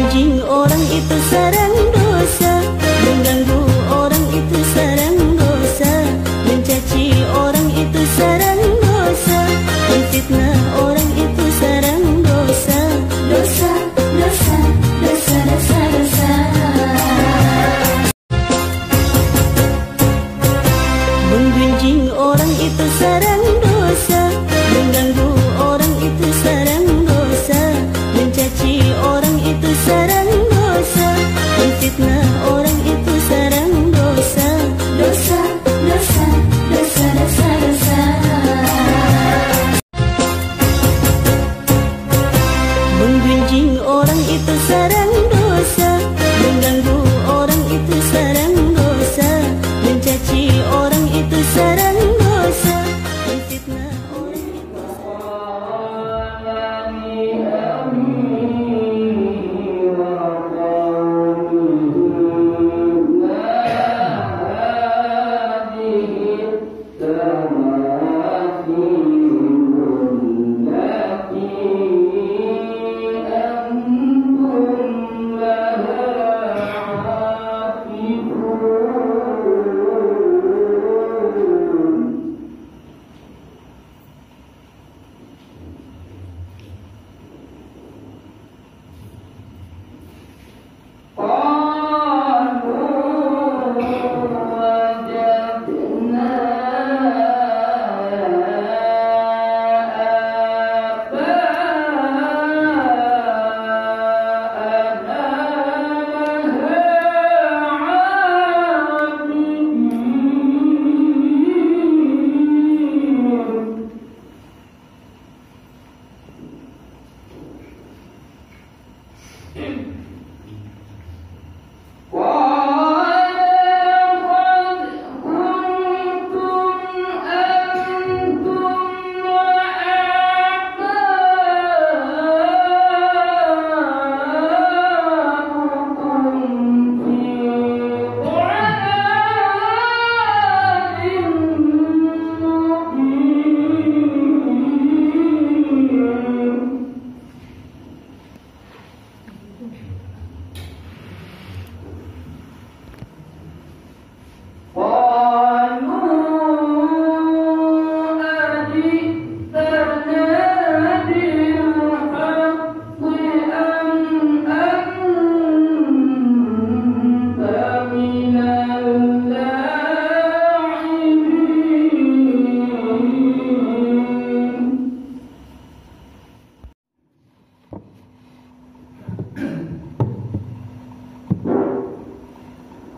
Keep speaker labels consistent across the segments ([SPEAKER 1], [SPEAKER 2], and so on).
[SPEAKER 1] Menggunjing orang itu sarang dosa, mengganggu orang itu sarang dosa, mencaci orang itu sarang dosa, menfitnah orang itu sarang dosa. Dosa, dosa, dosa, dosa, dosa. Menggunjing orang itu sarang dosa, mengganggu orang itu sarang dosa, mencaci orang itu sarang dosa, menfitnah orang itu sarang dosa. Dosa, dosa, dosa, dosa, dosa. Menggunjing orang itu sarang dosa, mengganggu orang itu sarang dosa, mencaci orang itu sarang dosa, menfitnah orang itu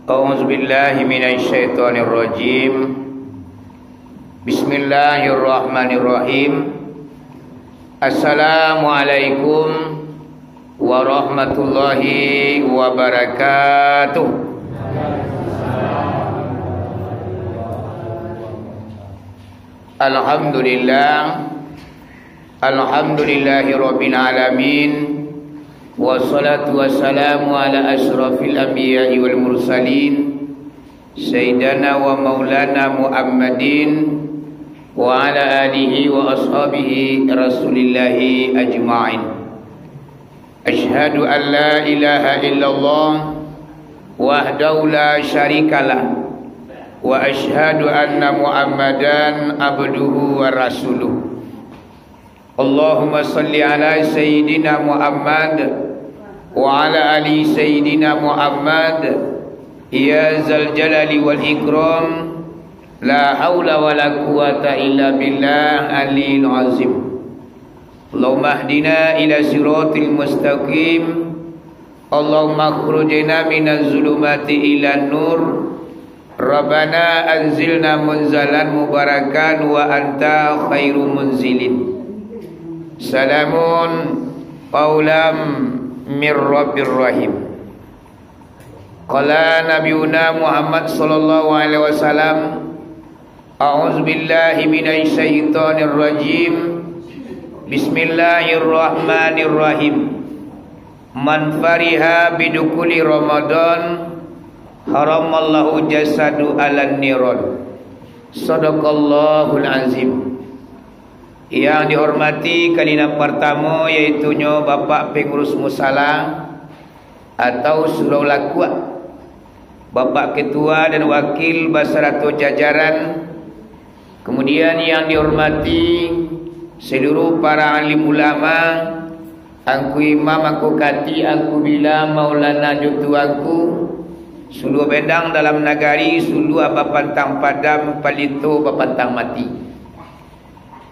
[SPEAKER 2] A'udzubillahi minasyaitonirrajim. Bismillahirrahmanirrahim. Assalamualaikum warahmatullahi wabarakatuh. Alhamdulillah, alhamdulillahi rabbil alamin. Wassalatu wassalamu ala ashrafil anbiya'i wal mursalin sayyidina wa maulana Muhammadin wa ala alihi wa ashabihi rasulillahi ajma'in. Ashhadu an la ilaha illallah wahdahu la syarikalah wa ashhadu anna Muhammadan abduhu wa rasuluh. Allahumma salli ala sayyidina Muhammad wa ala ali sayyidina Muhammad. Ya zal jalali wal ikram, la haula wa la quwata illa billah aliyil azim. Allahumma hdina ila siratil mustaqim. Allahumma akhrujna minaz zulumati ila nur. Rabbana anzilna munzalan mubarakan wa anta khairu munzilin. Salamun qawlam mir rabbir rahim. Qala nabiyuna Muhammad sallallahu alaihi wasallam, a'udzu billahi minasy syaithanir rajim. Bismillahirrahmanirrahim. Man fariha bidukuli Ramadan haramallahu jasadu alan niron. Sadaqallahul azim. Yang dihormati kalina pertama, yaitu Bapak Pengurus Musala atau surau lakuat, Bapak Ketua dan Wakil beserta jajaran, kemudian yang dihormati seluruh para alim ulama, angku imam, angku kati, angku bila maulana jutuangku, sulu bedang dalam nagari, sulu bapantang padam, palito bapantang mati.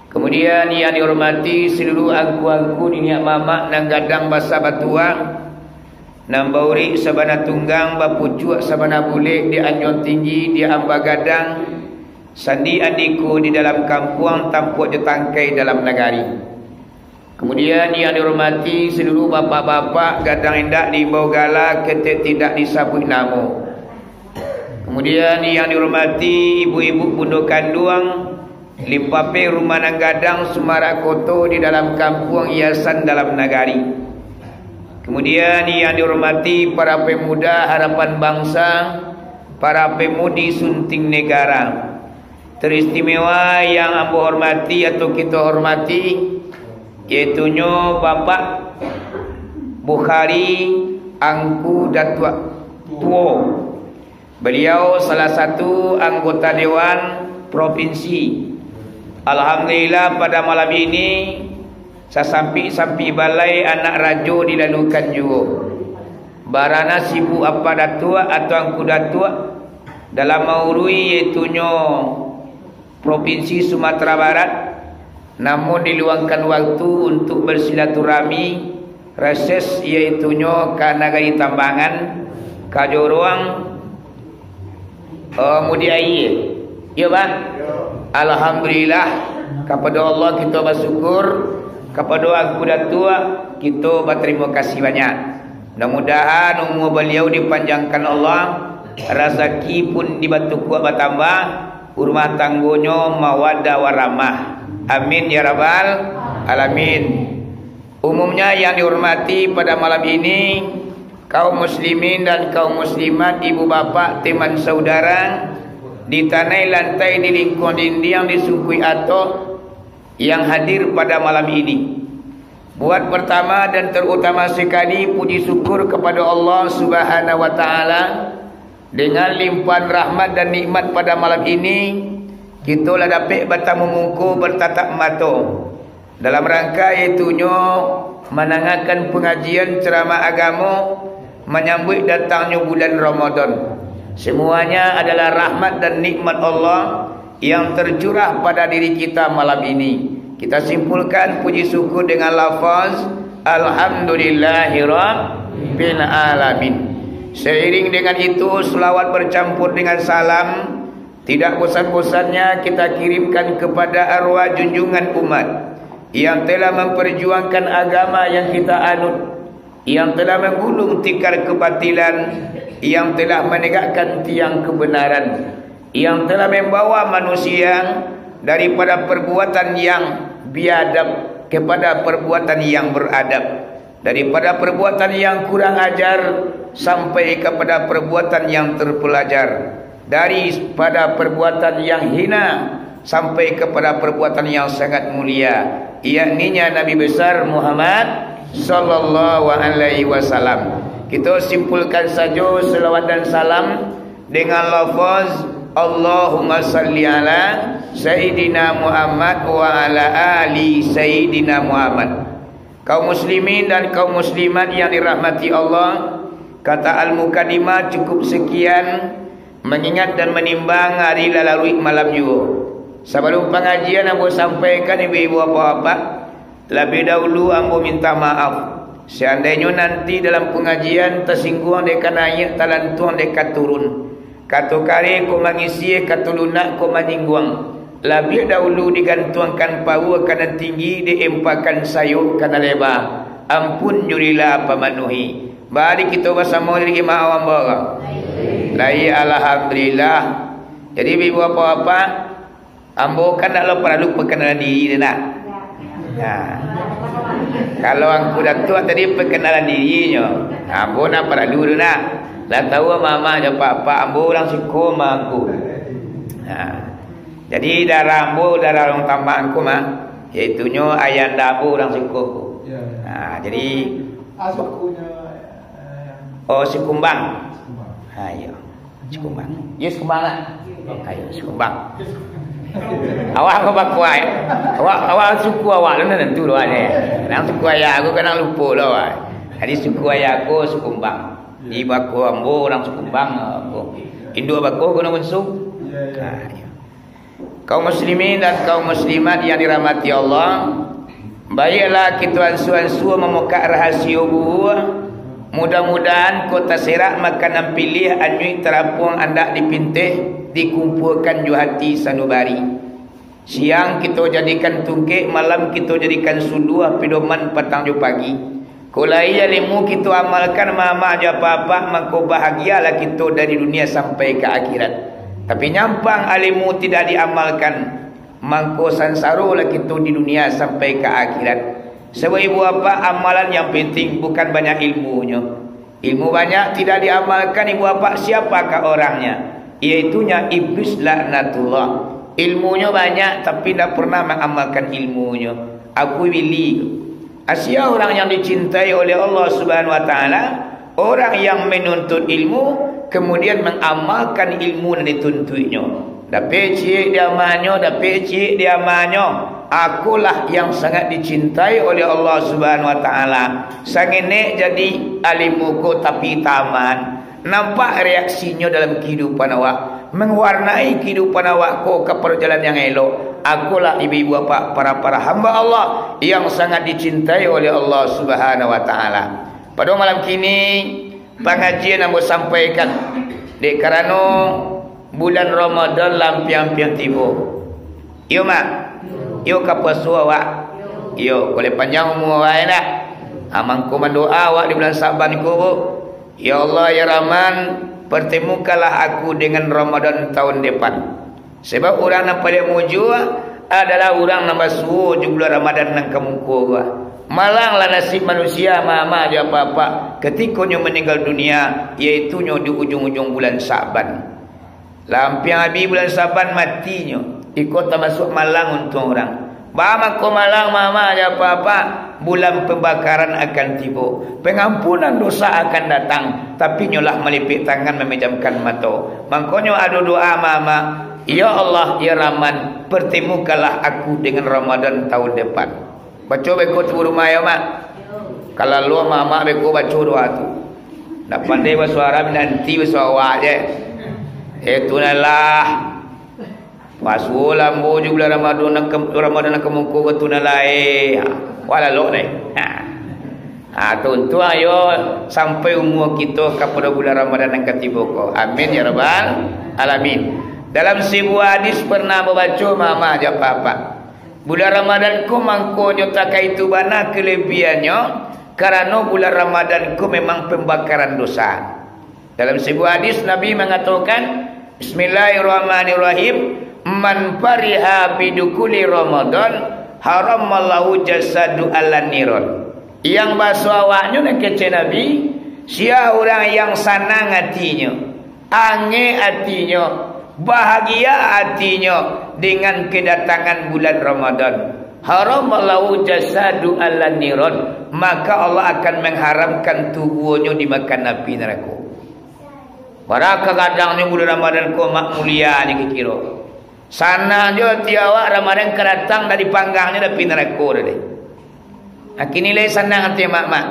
[SPEAKER 2] Kemudian yang dihormati seluruh angku-angku niniak mamak nang gadang basa batuang, nang bauri sabana tunggang, bapucuak sabana bulik di Anjon Tinggi, di Amba Gadang, sandi adiku di dalam kampung, tampuk jetangkai dalam nagari. Kemudian yang dihormati seluruh bapak-bapak gadang hendak di bau gala ketik tidak disabut namo. Kemudian yang dihormati ibu-ibu punduk kanduang, limpape rumah nang gadang Sumara Koto di dalam kampung hiasan dalam nagari. Kemudian yang dihormati para pemuda harapan bangsa, para pemudi sunting negara. Teristimewa yang ambo hormati atau kita hormati, iaitunya Bapak Bukhari Angku Datua Tuo. Beliau salah satu anggota Dewan Provinsi. Alhamdulillah pada malam ini sasampi-sampi balai anak rajo dilalukan juga. Barana sibuk apa datua atau Angku Datua dalam maurui iaitunya Provinsi Sumatera Barat, namun diluangkan waktu untuk bersilaturahmi reses iaitunya ke Nagari Tambangan, Kajoruang, Mudiai. Ya bang, alhamdulillah kepada Allah kita bersyukur, kepada Angku Datua kita berterima kasih banyak. Mudah-mudahan umur beliau dipanjangkan Allah, rezeki pun dibantu kuat bertambah, rumah tanggonya mawaddah warahmah. Amin ya rabbal alamin. Umumnya yang dihormati pada malam ini kaum muslimin dan kaum muslimat, ibu bapak, teman saudara di tanah lantai di lingkungan yang disukui atau yang hadir pada malam ini. Buat pertama dan terutama sekali puji syukur kepada Allah Subhanahu wa taala dengan limpahan rahmat dan nikmat pada malam ini. Kita lah dapat bertamu muka bertatap mata dalam rangka iaitunya menangakan pengajian ceramah agama menyambut datangnya bulan Ramadan. Semuanya adalah rahmat dan nikmat Allah yang tercurah pada diri kita malam ini. Kita simpulkan puji syukur dengan lafaz Alhamdulillahirabbil alamin. Seiring dengan itu selawat bercampur dengan salam tidak bosan-bosannya kita kirimkan kepada arwah junjungan umat yang telah memperjuangkan agama yang kita anut, yang telah menggulung tikar kebatilan, yang telah menegakkan tiang kebenaran, yang telah membawa manusia daripada perbuatan yang biadab kepada perbuatan yang beradab, daripada perbuatan yang kurang ajar sampai kepada perbuatan yang terpelajar, daripada perbuatan yang hina sampai kepada perbuatan yang sangat mulia, yakninya Nabi besar Muhammad sallallahu alaihi wasallam. Kita simpulkan saja selawat dan salam dengan lafaz Allahumma salli ala Sayyidina Muhammad wa ala ali Sayyidina Muhammad. Kaum muslimin dan kaum muslimat yang dirahmati Allah, kata Al-Muqaddimah cukup sekian, mengingat dan menimbang hari lalu malam juga. Sebelum pengajian ambo sampaikan ibu-ibu bapak-bapak, lebih dahulu ambo minta maaf seandainya nanti dalam pengajian tersinggung dekat naik talantuan dekat turun, kata kare ko mengisi kata lunak ko menyinggung. Lebih dahulu digantungkan paru kana tinggi, diempakan sayur kana lebar. Ampun jurilah pemanuhi. Bari kita bersama lagi maaf barang. Lai alhamdulillah. Jadi ibu apa-apa, ambo kan nak perlu perkenalan diri dia nak. Nah. Kalau Angku Datua tadi perkenalan dirinya, ambo nak perlu dia nak. Dah tahu mama je pak ambo orang suka mak aku. Nah. Jadi darah ambo darah orang tambah aku mah, iaitunya ayah ambo orang suka. Nah, jadi
[SPEAKER 3] sukunya
[SPEAKER 2] Oh, si kumbang. Ayo. Si kumbang. Ya kumbang lah. Ayo, si kumbang. Awak kau bakuai. Awak suku awak lu tentu doa ni. Nang suku ayah aku kan lupa lah awak. Jadi suku ayah aku suku kumbang. Ibu aku ambo orang suku kumbang aku. Induk aku guna musuh. Kaum muslimin dan kaum muslimat yang dirahmati Allah, baiklah kita ansu-ansu memuka rahasia buah. Mudah-mudahan kota serak makanan pilih anjui terapung anda dipintih dikumpulkan ju hati sanubari. Siang kita jadikan tungkik, malam kita jadikan suduh pedoman petang ju pagi. Kulai ilmu kita amalkan mama aja apa-apa, maka bahagialah kita dari dunia sampai ke akhirat. Tapi nyampang ilmu tidak diamalkan, maka sansarolah kita di dunia sampai ke akhirat. Sebab ibu apa amalan yang penting bukan banyak ilmunya. Ilmu banyak tidak diamalkan ibu apa siapakah orangnya? Iaitunya iblis laknatullah. Ilmunya banyak tapi tidak pernah mengamalkan ilmunya. Aku pilih Asia orang yang dicintai oleh Allah Subhanahu wa taala, orang yang menuntut ilmu kemudian mengamalkan ilmu yang dituntutnya. Dapat cik dia manyo, dapat cik dia manyo. Akulah yang sangat dicintai oleh Allah Subhanahu wa taala. Sangene jadi alimuku tapi taman. Nampak reaksinya dalam kehidupan awak, mewarnai kehidupan awak ke perjalanan yang elok. Akulah ibu-ibu bapa para hamba Allah yang sangat dicintai oleh Allah Subhanahu wa taala. Pada malam kini pengajian yang saya sampaikan dek kerana bulan Ramadan lampiang-lampiang tiba. Yo mak, yo kapuasa awak. Yo boleh panjang umur awak nak. Amang ku mendoa awak di bulan Saban ku. Ya Allah ya Rahman, pertemukanlah aku dengan Ramadan tahun depan. Sebab orang yang paling muju adalah orang yang basuh di bulan Ramadan nang kamuku. Malanglah nasib manusia mama aja apa-apa ketika nyo meninggal dunia, iaitu nyo di ujung-ujung bulan Saban. Lampiang habis bulan Saban matinya. Ikut termasuk malang untuk orang. Bama ko malang mama aja apa-apa, bulan pembakaran akan tiba. Pengampunan dosa akan datang, tapi nyolah melipik tangan memejamkan mata. Makanya ada doa mama, ya Allah ya Rahman, pertemukanlah aku dengan Ramadan tahun depan. Baca beko tu rumah ya mak. Kalau lu mama beko baca doa tu. Nak pandai bahasa Arab nanti bahasa awak je. Itu nalah. Masulah moju bulan Ramadan kemuku betul nalai. Wala lo ni. Tuan ayo sampai umur kita kepada bulan Ramadan yang ketiba ko. Amin ya rabbal alamin. Dalam sebuah hadis pernah membaca mama aja apa. Bulan Ramadan ku mangko nyata itu bana kelebihannya karena bulan Ramadan ku memang pembakaran dosa. Dalam sebuah hadis Nabi mengatakan Bismillahirrahmanirrahim, man fariha bidukuli Ramadan haramallahu jasadu ala niron. Yang bahasa awaknya nak kece Nabi, sia orang yang senang hatinya, ange hatinya, bahagia hatinya dengan kedatangan bulan Ramadan. Haramallahu jasadu ala niron, maka Allah akan mengharamkan tubuhnya dimakan api neraka. Para kadang-kadangnya bulan Ramadan ko mak mulia ni kira. Sana jo tiawak Ramadan kedatang dari panggangnya dari neraka dah. Kini le sanang hati mak-mak.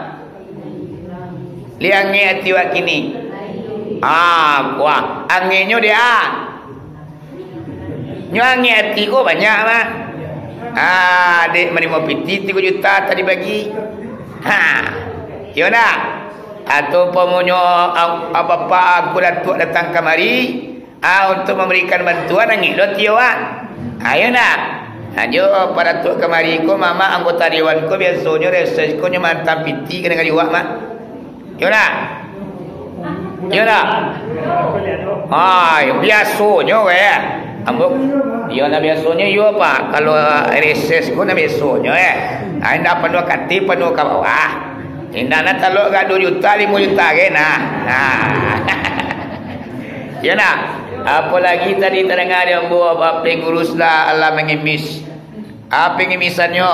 [SPEAKER 2] Liange hati wak kini. Wah, anginyo dia. Nyo angi hati ko banyak mak. Dek menerima piti 3 juta tadi bagi. Yo nak. Atau pemunyo apa-apa aku datuk datang kemari untuk memberikan bantuan angin lo tiawak. Ayo nak. Ayo para datuk kemari ko mama anggota dewan ko biasanya reses ko nyamantang piti kena kali wak mak. Yo nak. Yo nak. Biasanya we. Ambok yo na biasanya yo apa kalau reses ko na biasanya anda penuh kati penuh ke bawah. Indah nak taluk ke 2 juta 5 juta ke nah. Ya nak. Apa lagi tadi terdengar yang buat apa penguruslah Allah mengemis. Pengemisannya.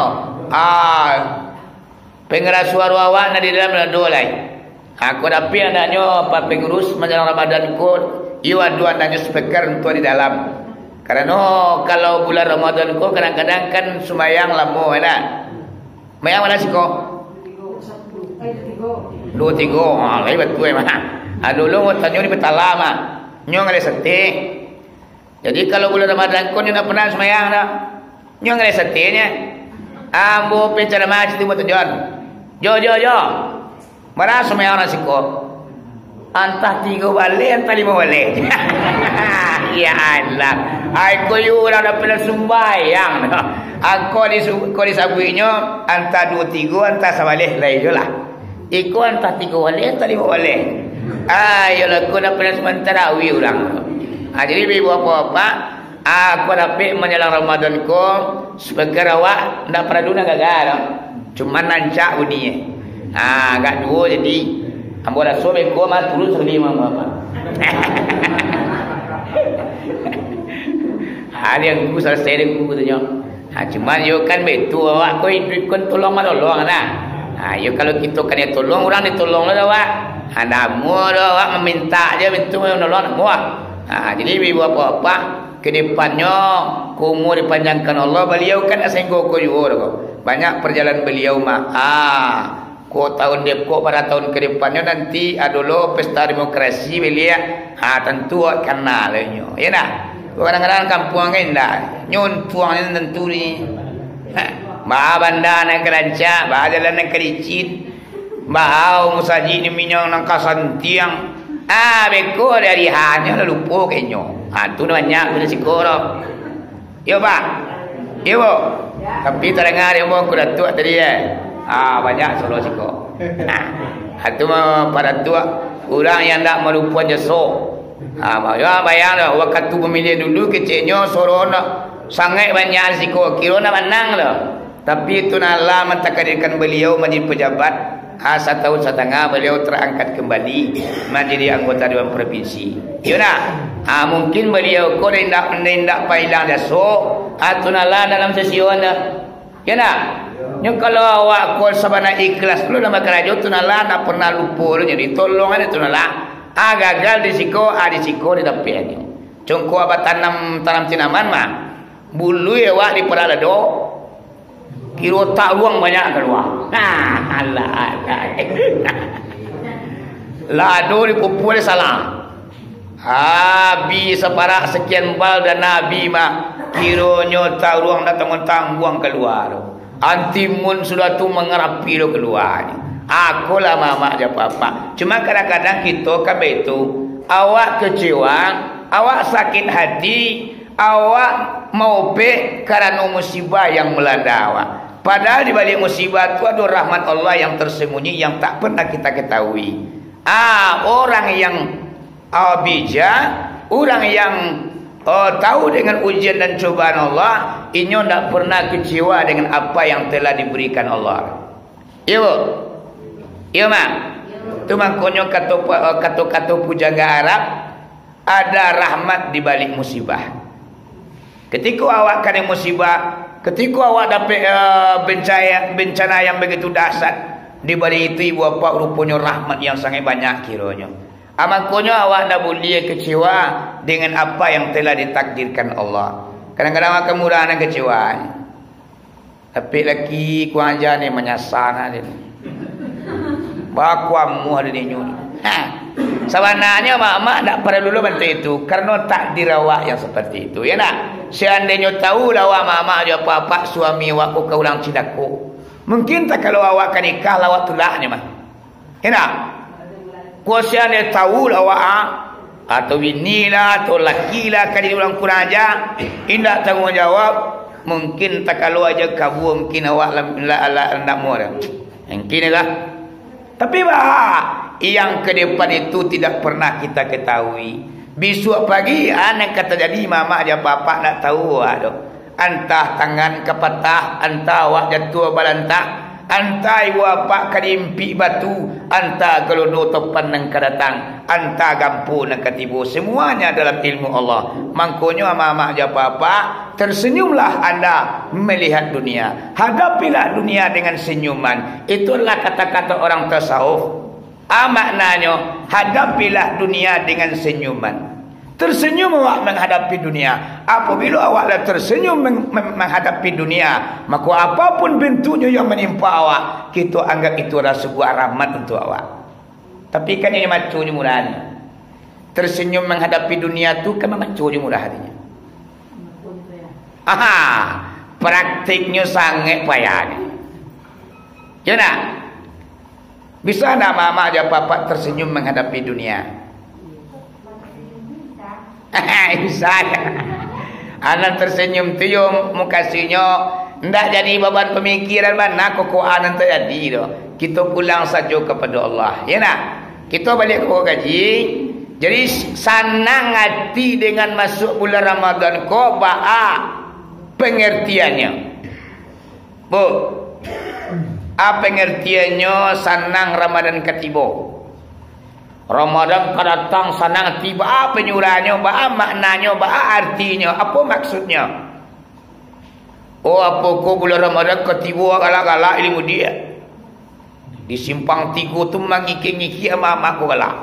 [SPEAKER 2] Pengeras suara awak nak di dalam doa lain. Aku dapat adanya apa pengurus menjelang Ramadan ko, iyo ada adanya speaker untuk di dalam. Karena kalau bulan Ramadan ko kadang-kadang kan sumayang lamo ada. Mayang mana sih kok? 2-3. Ah, lain betul mah. Dulu mau tanya di petala mah. Nyong ada sate. Jadi kalau bulan Ramadan ko nak pernah sumayang dah. Nyong ada satenya. Ambo pencara masjid itu tujuan. Jo. Mana sumayang nasi ko? Antah 3 balik, antah 5 balik. Ya Allah. Aku orang dah pernah sembahyang. Aku di sabuinya antah 2-3, antah sabalik lain je lah. Iku antah 3 balik, antah 5 balik. Ayolah, aku dah pernah sementara orang. Jadi ibu apa-apa, aku dapat menjelang Ramadan ko sebagai awak ndak pernah duna gagal. Cuma nancak bunyinya. Agak dua jadi ambo dah sobek ko mah turun sekali apa. Yang ku selesai dengan ku tanya. Cuma yo kan betul awak ko ikut tolong menolong nah. Yo kalau kita kan tolong orang ditolong lah awak. Namu dah awak meminta aja betul menolong semua. Jadi ibu apa-apa ke depannya umur dipanjangkan Allah. Beliau kan asenggo ko juga. Banyak perjalanan beliau mah. Ko tahun Depok pada tahun ke depannya nanti adalah pesta demokrasi beliau. Tentu akan nalanya. Ya nah. Kadang-kadang kampung kan dah. Nyon puang ni tentu ni. Bah bandar nak keranca, bah jalan nak kericin. Bah musajid ni minyang nang kasantiang. Beko dari hanya lalu lupa kayaknya. Tu banyak bila sikoro. Yo pak. Yo. Tapi terdengar yo aku datuk tadi banyak solo siko. Tu pada tua orang yang tak melupa jeso. Ya bayang waktu pemilihan dulu kecilnya sorona sangat banyak siko. Kira nak menang lah. Tapi itu nala mentakdirkan beliau menjadi pejabat. 1 tahun setengah beliau terangkat kembali menjadi anggota Dewan Provinsi. Ya nak? Mungkin beliau ko hendak pailang daso atau nala dalam sesion dah. Ya nak? Yang kalau awak ko sabana ikhlas dulu nama kerajaan tu nala nak pernah lupa jadi tolongan itu nala. Gagal di siko di dapiannya. Congko apa tanam tanaman mah. Bulu ya wak di peralado. Kira tak ruang banyak keluar. Allah. Lado dipupul salah. Habis separak sekian bal dan Nabi mah kiranya tak ruang datang tangguang keluar. Antimun sudah tu mengerapi lo keluar. Aku lah mama aja papa. Cuma kadang-kadang kita kan itu awak kecewa, awak sakit hati, awak mau be karena musibah yang melanda awak. Padahal di balik musibah itu ada rahmat Allah yang tersembunyi yang tak pernah kita ketahui. Orang yang bijak, orang yang tahu dengan ujian dan cobaan Allah, ini tidak pernah kecewa dengan apa yang telah diberikan Allah. Iya mak. Itu makanya kata-kata pujaga Arab ada rahmat di balik musibah. Ketika awak kena musibah, ketika awak dapat bencana yang begitu dahsyat, di balik itu ibu bapa rupanya rahmat yang sangat banyak kiranya. Makanya awak tak boleh kecewa dengan apa yang telah ditakdirkan Allah. Kadang-kadang awak kemurahan dan kecewa. Tapi lagi ku aja ni menyasar ni. Bakuamu ada ni nyuri. Sebenarnya mak tak perlu dulu bantu itu karena takdir awak yang seperti itu. Ya nak? Seandainya tahu awak mak dia apa suami awak ke ulang cidaku. Mungkin tak kalau awak kan nikah lawat tulahnya mah. Ya nak? Kuasa dia tahu awak atau bini lah atau laki lah kan ulang kurang aja indah tanggungjawab. Mungkin tak kalau aja kabur mungkin awak nak muara. Mungkin lah. Tapi yang ke depan itu tidak pernah kita ketahui. Besok pagi anak kata jadi mama dia bapak nak tahu antah tangan kepatah, antah awak jatuh balantah, antah ibu bapak kadimpi batu, antah gelodo topan nang kadatang, antah gampu nang katibu. Semuanya dalam ilmu Allah. Mangkonyo mama dia bapak tersenyumlah anda melihat dunia. Hadapilah dunia dengan senyuman. Itulah kata-kata orang tasawuf. Maknanya hadapilah dunia dengan senyuman. Tersenyum awak menghadapi dunia. Apabila awak tersenyum menghadapi dunia, maka apapun bentuknya yang menimpa awak, kita anggap itu adalah sebuah rahmat untuk awak. Tapi kan ini macunya murahnya. Tersenyum menghadapi dunia tu kan macunya murah hatinya. Praktiknya sangat payah. Ya nak? Bisa nak mama aja papa tersenyum menghadapi dunia? Bisa. Anak tersenyum tu yo mukasinya ndak jadi beban pemikiran mana kok anak terjadi doh. Kita pulang saja kepada Allah. Ya nak? Kita balik ke gaji. Jadi senang hati dengan masuk bulan Ramadan ko pengertiannya. Bu. Apa pengertiannya senang Ramadan ketiba? Ramadan datang senang tiba, apa penyurahnya, apa maknanya, apa artinya, apa maksudnya? Oh, apa kau bulan Ramadan ketiba galak-galak ilmu dia. Di simpang 3 tu mangiki-ngiki sama mak aku galak.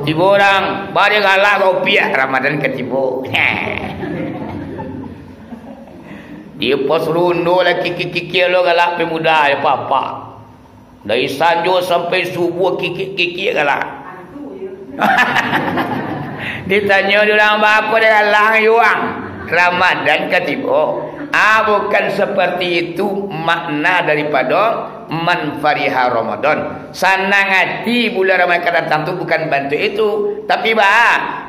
[SPEAKER 2] Tiba orang, bari galak kau piak Ramadan ketiba. Dia pos rundo lah kiki-kiki lo galak pemuda ya papa. Dari sanjo sampai subuh kiki-kiki galak. Ditanya orang apa dia galak yuang Ramadan ketiba. Bukan seperti itu makna daripada man fariha Ramadan. Senang hati bulan Ramadan datang tu bukan bantu itu, tapi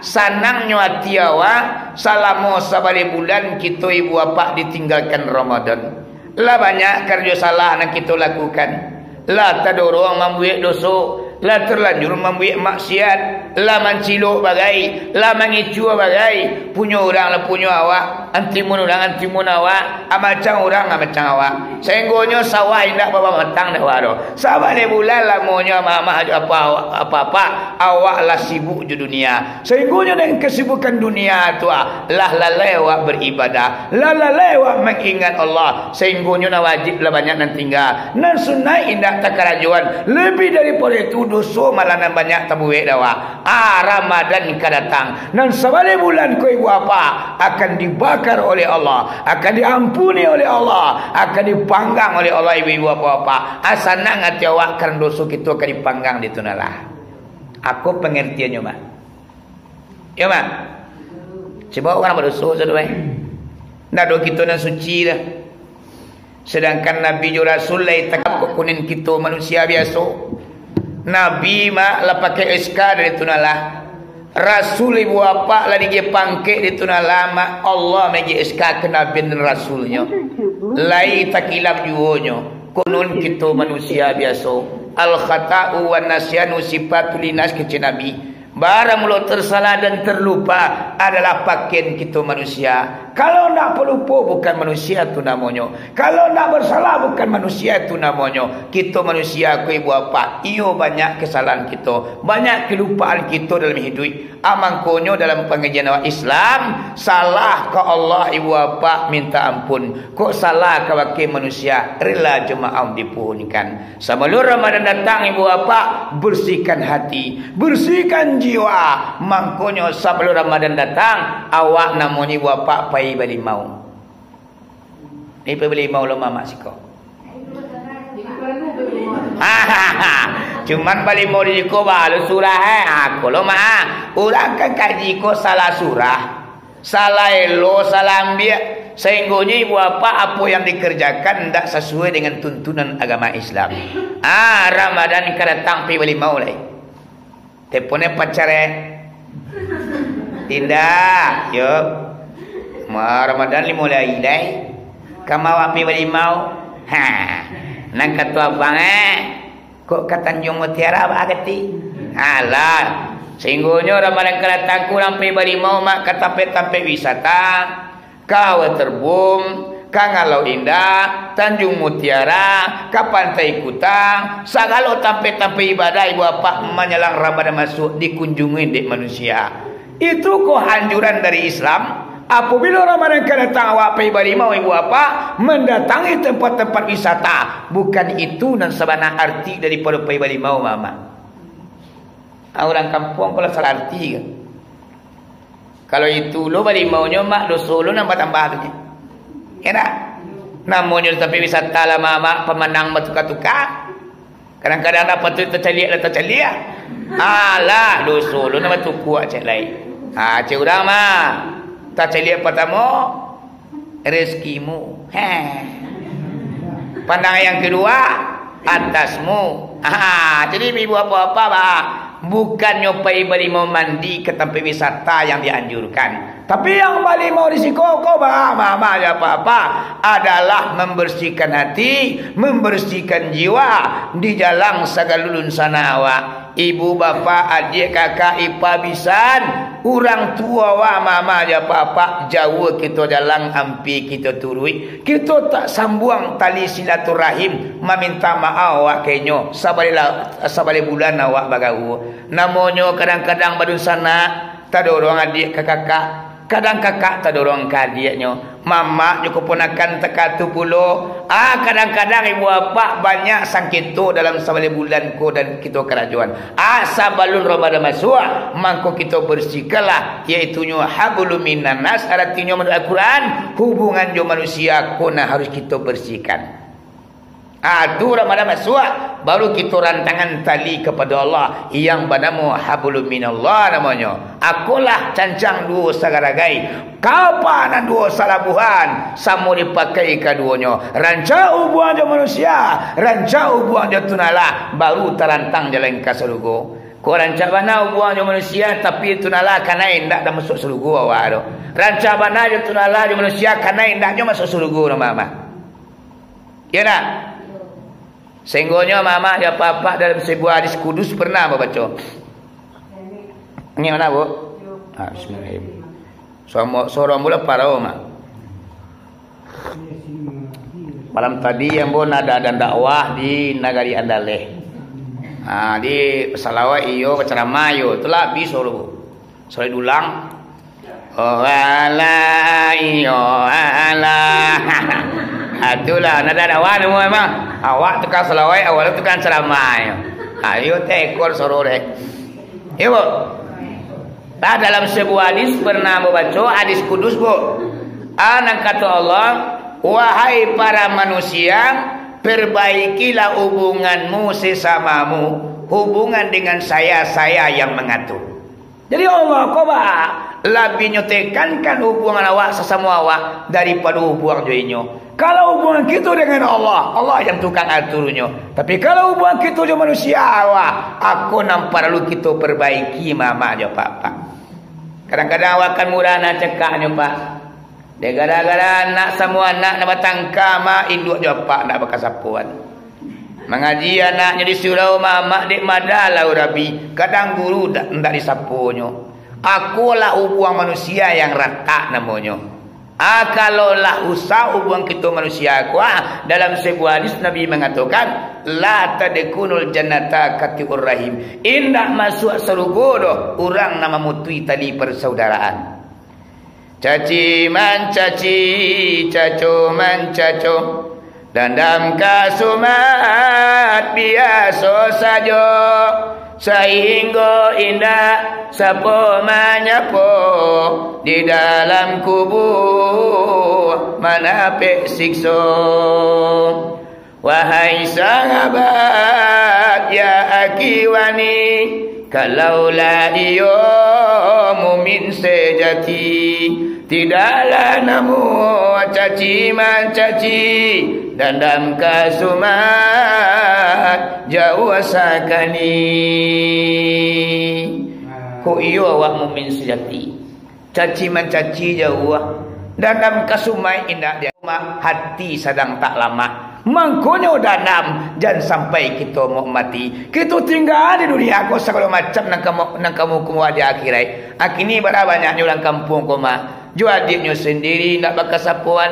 [SPEAKER 2] senangnya hati awak selama sabari bulan kita ibu bapa ditinggalkan Ramadan. Lah banyak kerja salah yang kita lakukan. Lah terdorong membuat dosa, lah terlanjur membuat maksiat, lah menciluk bagai, lah mengicu bagai. Punya orang lah punya awak, antimun orang antimun awak, macam orang macam awak. Sehinggonya sawah indah bawa matang dah waro. Sabar ni bulan lah maunya mama apa awak lah sibuk di dunia. Sehinggonya dengan kesibukan dunia tu lah lalai awak beribadah, lah lalai awak mengingat Allah. Sehinggonya na wajib lah banyak nan tinggal, nan sunnah indah tak kerajuan. Lebih daripada itu dosa malah nan banyak tabuik dawa. Ramadan akan datang. Dan sebalik bulan ko ibu apa akan dibakar oleh Allah, akan diampuni oleh Allah, akan dipanggang oleh Allah ibu apa. Asanang hati awak karena dosa kita akan dipanggang di tunalah. Aku pengertiannya mak. Ya mak. Coba orang berdosa saudara. Nah do kita nan suci dah. Sedangkan Nabi jo Rasul lai takap kunin kita manusia biasa. Nabi mak la pakai SK dari tunalah. Rasul ibu apa lah dia pangke di tunalah mak Allah magi SK ke Nabi dan Rasulnya. Lai takilap juonyo. Kunun kita manusia biasa. Al khata'u wan nasyanu sifatul linas ke Nabi. Barang mulut tersalah dan terlupa adalah pakaian kita manusia. Kalau nak pelupa bukan manusia tu namanya. Kalau nak bersalah bukan manusia tu namanya. Kita manusia aku ibu apa? Iyo banyak kesalahan kita, banyak kelupaan kita dalam hidup. Amangkonyo dalam pengajian Islam, salah ke Allah ibu apa minta ampun. Kok salah ke wakil manusia rela jemaah dipunkan. Sebelum Ramadan datang ibu apa bersihkan hati, bersihkan jiwa. Mangkonyo sebelum Ramadan datang awak namanya ibu apa pai bali mau. Ni beli mau lo mama siko. Cuman bali mau di ko balu surah aku lo ma. Ulang kan kaji ko salah surah, salah elo, salah ambil. Sehinggonya ibu apa yang dikerjakan tidak sesuai dengan tuntunan agama Islam. Ramadan kedatang pi bali mau lai. Teleponnya pacare. Tidak, yuk. Ramadan mulai dai. Kamu api bali mau. Nang kata abang kok kata Tanjung Mutiara ba agati. Alah. Sehinggonya Ramadan kedatang kurang pi bali mau mak katape-tape wisata. Ka Waterboom, ka Ngalau Indah, Tanjung Mutiara, ka Pantai Kutang, sagalo tampe-tampe ibadah ibu apa menjelang Ramadan masuk dikunjungi dek manusia. Itu kok anjuran dari Islam. Apabila Ramadan akan datang, awak pergi barimau ibu bapa mendatangi tempat-tempat wisata. Bukan itu dan sebenar arti daripada pergi barimau mama. Orang kampung kalau salah arti kan. Kalau itu lo barimaunya mak lo solo nambah-tambah tu. Ya tak? Namanya tapi wisata lah mama pemenang bertukar-tukar. Kadang-kadang dapat tu terceliak. Alah lo solo nambah tukar cek lain. Cik urang mah terceliak pertama rezekimu. Pandang yang kedua atasmu. Jadi ibu apa-apa bah. Bukan nyopai balimau mandi ke tempat wisata yang dianjurkan. Tapi yang balimau risiko kau mama apa-apa adalah membersihkan hati, membersihkan jiwa di jalan sagalulun sana awak. Ibu bapa adik kakak ipa bisan orang tua wa mama ja papa jauh kita jalan ampi kita turui kita tak sambung tali silaturahim meminta maaf awak kenyo sabali bulan awak bagau namanya kadang-kadang badun sana tak dorong adik ke kakak kadang kakak tak dorong ke adiknya mama juga ponakan tekatu pulo kadang-kadang ibu bapa banyak sangkito dalam sabali bulan ko dan kita kerajaan sabalun Ramadan masuk mangko kita bersihkanlah iaitu hablum minan nas artinya menurut Al-Quran hubungan jo manusia kona harus kita bersihkan. Tu Ramadan masuk baru kita rantangan tali kepada Allah yang banamu hablum minallah namanya. Akulah cancang dua sagaragai kapan dua salabuhan samo dipakai keduanya ranca ubuan jo manusia ranca ubuan jo tunala baru terantang jalan ke surga. Kau ranca bana ubuan jo manusia tapi tunala kana indak dah masuk surga awak do. Ranca bana jo tunala jo manusia kana indak jo masuk surga mama. Ya nak? Sehinggonya mama dan papa dalam sebuah hadis kudus pernah membaca. Ini mana bu? Bismillahirrahmanirrahim. Seorang mula para mak. Malam tadi yang bu nada dan dakwah di Nagari Andaleh. Di Salawat iyo ceramah yo telah habis bu. Sore dulang. Oh ala iyo ala. Itulah nada dakwah ni memang. Awak tukang selawai, awak tukang ceramah. Ayo tekor sorore. Ibu. Dalam sebuah hadis pernah membaca hadis kudus bu. Anak kata Allah, wahai para manusia, perbaikilah hubunganmu sesamamu, hubungan dengan saya yang mengatur. Jadi Allah koba lebih nyotekankan hubungan awak sesama awak daripada hubungan joinyo. Kalau hubungan kita dengan Allah, Allah yang tukang aturnya. Tapi kalau hubungan kita dengan manusia awak, aku nampak perlu kita perbaiki mama aja papa. Kadang-kadang awak kan murah nak cekaknya pak. Dia gara-gara anak semua anak nak batangka mak induk je pak nak bekas sapuan. Mengaji anaknya di surau mama dek madalah urabi. Kadang guru ndak disapunya. Akulah hubungan manusia yang rata namanya. Kalau lah usah hubungan kita manusia dalam sebuah hadis Nabi mengatakan la tadkhulul jannata katiur rahim indah masuk surga doh orang nama mutui tali persaudaraan caci mancaci caco mancaco dandam kasumat biasa saja sehingga indah sapo menyapo di dalam kubur manapik siksa. Wahai sahabat ya akiwani kalaulah iyo mumin sejati tidaklah namu caci mencaci dan dalam kasumat jauh sakani. Ko iyo awak mumin sejati caci mencaci jauh dan dalam kasumai indah dia hati sedang tak lama mangkonyo danam jangan sampai kita mau mati kita tinggal di dunia aku segala macam nang kamu di akhirat akini berapa banyaknya orang kampung koma jo adiknya sendiri nak bakas sapuan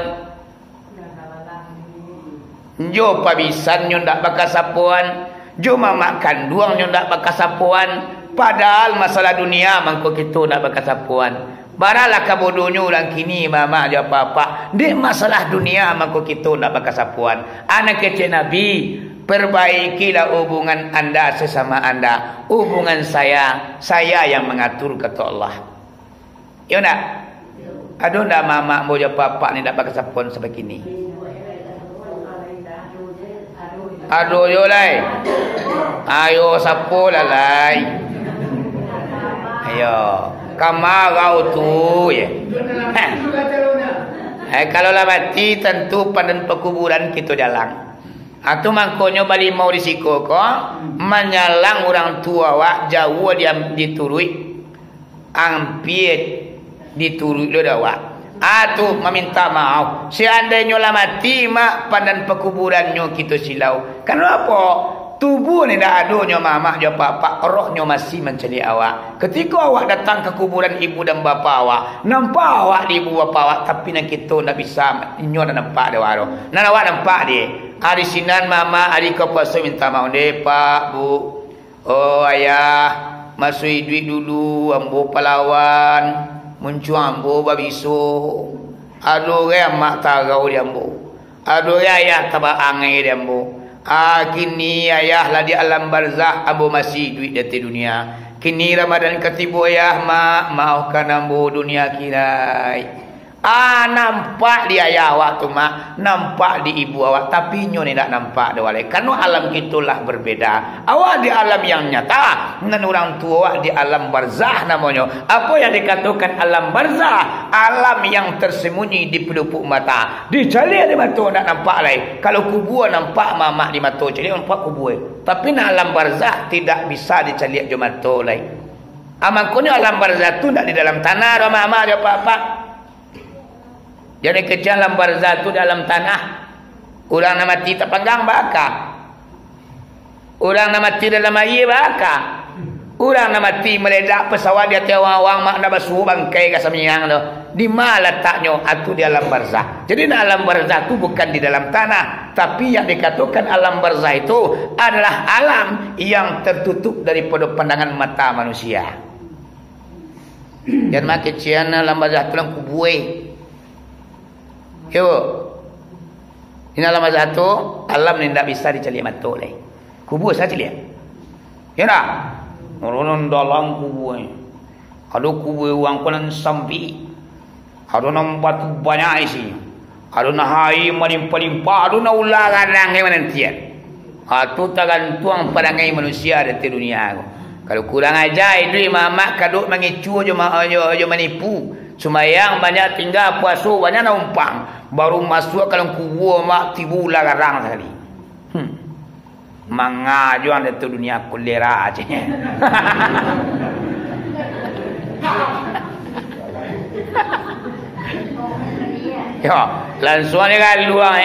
[SPEAKER 2] jo pabisannya ndak bakas sapuan jo mama kandungnya ndak bakas sapuan padahal masalah dunia mangko kita ndak bakas sapuan Baralah kabodohnya orang kini mama aja apa-apa. Dek masalah dunia maka kita nak berkesapuan. Anak kecil Nabi, perbaikilah hubungan anda sesama anda. Hubungan saya yang mengatur kata Allah. Ya nak? Aduh ndak mama mau apa-apa ni nak berkesapuan sebegini. Aduh yo lai. Ayo sapo lalai. Ayo. Kamarau tu ya. Kalau lah mati tentu padan pekuburan kita jalan. Atau mangkonyo bali mau risiko ko menyalang orang tua wak jauh dia diturui. Ampir diturui lo dah. Atau meminta maaf. Seandainya lah mati mak padan pekuburannya kita silau. Kenapa? Tubuh ni dah adanya mama dia papa, rohnya masih mencari awak. Ketika awak datang ke kuburan ibu dan bapa awak, nampak awak di ibu bapa awak, tapi nak kita nak bisa inyo nak nampak dia waro. Nak awak nampak dia. Hari sinan mama, hari kau puasa minta maaf deh pak, bu. Oh ayah, masuk duit dulu, ambo pahlawan, muncul ambo babiso. Aduh ya mak tarau dia ambo. Aduh ya ayah tabak angai dia ambo. Kini ayah lah di alam barzah, ambo masih duit di dunia. Kini Ramadan ketibu ayah mak maafkan ambo dunia kirai. Nampak di ayah awak tu mak, nampak di ibu awak, tapi nyo ni tak nampak dah wale. Karena alam kitulah berbeda. Awak di alam yang nyata, dan orang tua awak di alam barzah namanya. Apa yang dikatakan alam barzah? Alam yang tersembunyi di pelupuk mata. Dicari di mata tak nampak lagi. Kalau kubur nampak mamak di mata, cari nampak kubur. Tapi nak alam barzah tidak bisa dicari di mata lagi. Amaknya alam barzah tu tak di dalam tanah, mama ada apa-apa. Jadi kerja alam barzah tu dalam tanah. Orang nak mati terpanggang bakar. Orang nak mati dalam air bakar. Orang nak mati meledak pesawat dia tewang-wang mak nak basuh bangkai ke samiang tu. Di mana letaknya? Itu di alam barzah. Jadi alam barzah tu bukan di dalam tanah, tapi yang dikatakan alam barzah itu adalah alam yang tertutup daripada pandangan mata manusia. Dan makin cian alam barzah tu lang kubue. Yo. Ini alam barzah tu alam ni tak bisa dicari mata lagi. Kubur saja lihat. Ya tak? Orang dalam kubur ni. Ada kubur orang konan sampi. Ada nak batu banyak isi. Ada nak hai melimpah-limpah. Ada nak ular kadang yang menantian. Itu tergantung perangai manusia di dunia. Kalau kurang ajar itu mamak kaduk mengicu je menipu. Sumayang banyak tinggal puasa banyak numpang. Baru masuk kalau kubur mak tibu ular kadang sekali. Mengajuan itu dunia kolera aja. Ya, langsung ni kaluang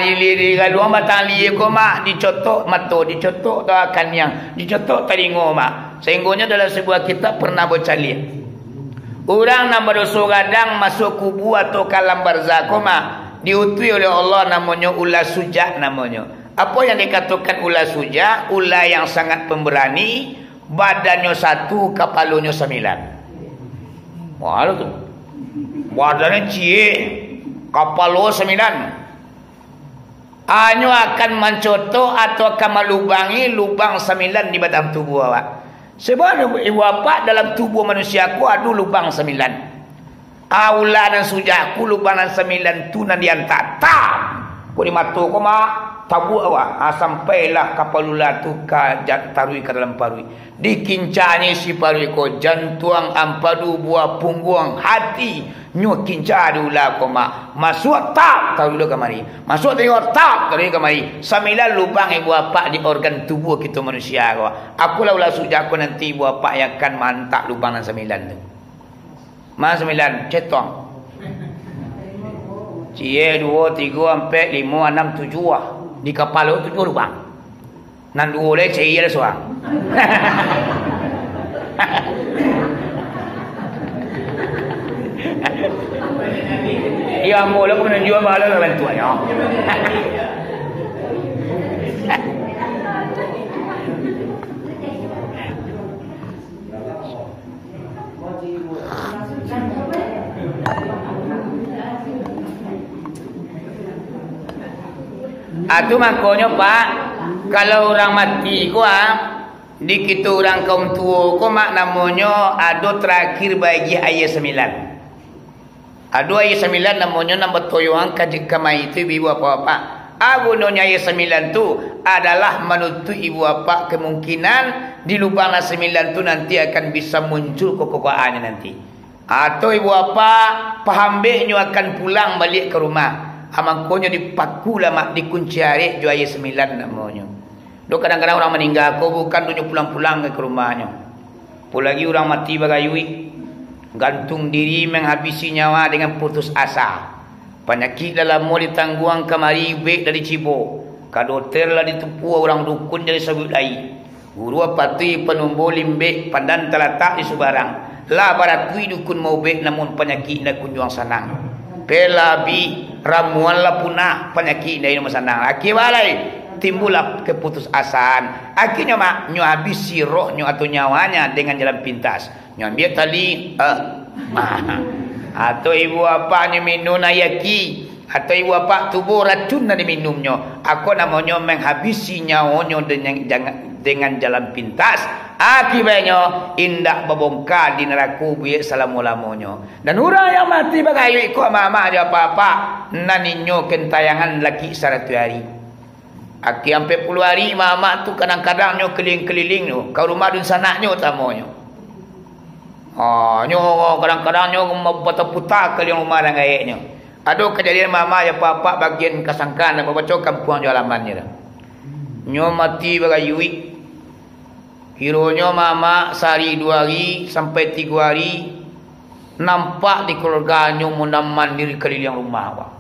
[SPEAKER 2] di kaluang batang liye ko mak dicotok mato, dicotok akan yang dicotok telinga mak. Sehinggonya dalam sebuah kitab pernah baca lihat. Orang nak berdosa gadang masuk kubur atau kalam barzah ko mak diutus oleh Allah namanya ular sujak namanya. Apa yang dikatakan ular sujak? Ular yang sangat pemberani, badannya 1, kepalanya 9. Wah, tu. Badannya cie, kepalanya 9. Hanya akan mencotok atau akan melubangi lubang 9 di badan tubuh awak. Sebab ibu bapa dalam tubuh manusia aku ada lubang 9. Ular dan sujak aku lubang 9 tu nanti diantar. Tak. Kau di mata kau mak tabu awak. Sampailah kapal ular tu tarui ke dalam parui. Dikincanya si parui kau jantung ampadu buah punggung hati. Nyu kinca di ular kau mak. Masuk tak taruh dulu kemari. Masuk tengok tak taruh kemari. 9 lubang ibu bapa di organ tubuh kita manusia kau. Aku lah ular sujak aku nanti ibu bapa yang akan mantak lubang 9 tu. Mas 9 cetong. Cie 2, 3, 4, 5, 6, 7 lah. Di kepala 7 lubang. Nan 2 le cie le seorang. Ya mula pun menjual malah bantuannya. Itu makanya Pak, kalau orang mati ko di kita orang kaum tua ko mak namanya ada terakhir bagi ayat 9. Ada ayat 9 namanya nama toyoang kajik kamai itu ibu apa-apa. Gunanya ayat 9 tu adalah menutup ibu bapa kemungkinan di lubang 9 tu nanti akan bisa muncul kekokohannya nanti. Atau ibu bapa pahambeknya akan pulang balik ke rumah. Amangkonya dipaku lah mak dikunci hari jo ayat 9 namanya. Do kadang-kadang orang meninggal ko bukan dunia pulang-pulang ke rumahnya. Apalagi orang mati bagayui gantung diri menghabisi nyawa dengan putus asa. Penyakit dalam mau ditangguang kemari baik dari Cibo. Kadoter lah ditupu orang dukun dari sebut lain. Guru pati penumbuh limbek pandan terletak di Subarang. Lah baratui dukun mau baik namun penyakit nak kunjung sanang. Pelabi ramuan lah punah penyakit dari nama sanang. Akibalai timbullah keputusasaan. Akhirnya mak nyu habisi rohnya atau nyawanya dengan jalan pintas. Nyu ambil tali atau ibu bapaknya minum ayaki atau ibu bapak tubuh racun dari minumnya. Aku namanya menghabisi nyawanya dengan jalan pintas. Akibatnya indah membongkar di neraka biak selama-lamanya. Dan orang yang mati bagayu ikut mama dia apa-apa naninyo kentayangan lagi 100 hari. Aki sampai puluh hari mama tu kadang-kadang nyo keliling-keliling tu kau rumah dun sanaknya tamonya. Nyo kadang-kadang nyo putar-putar keliling rumah dan gayaknya. Ada kejadian mama ya apa-apa bagian kasangkan apa baca kampung halamannya dah. Nyo mati bagayui. Kiranya mama sehari 2 hari sampai 3 hari nampak di keluarga nyo mundam mandiri keliling rumah.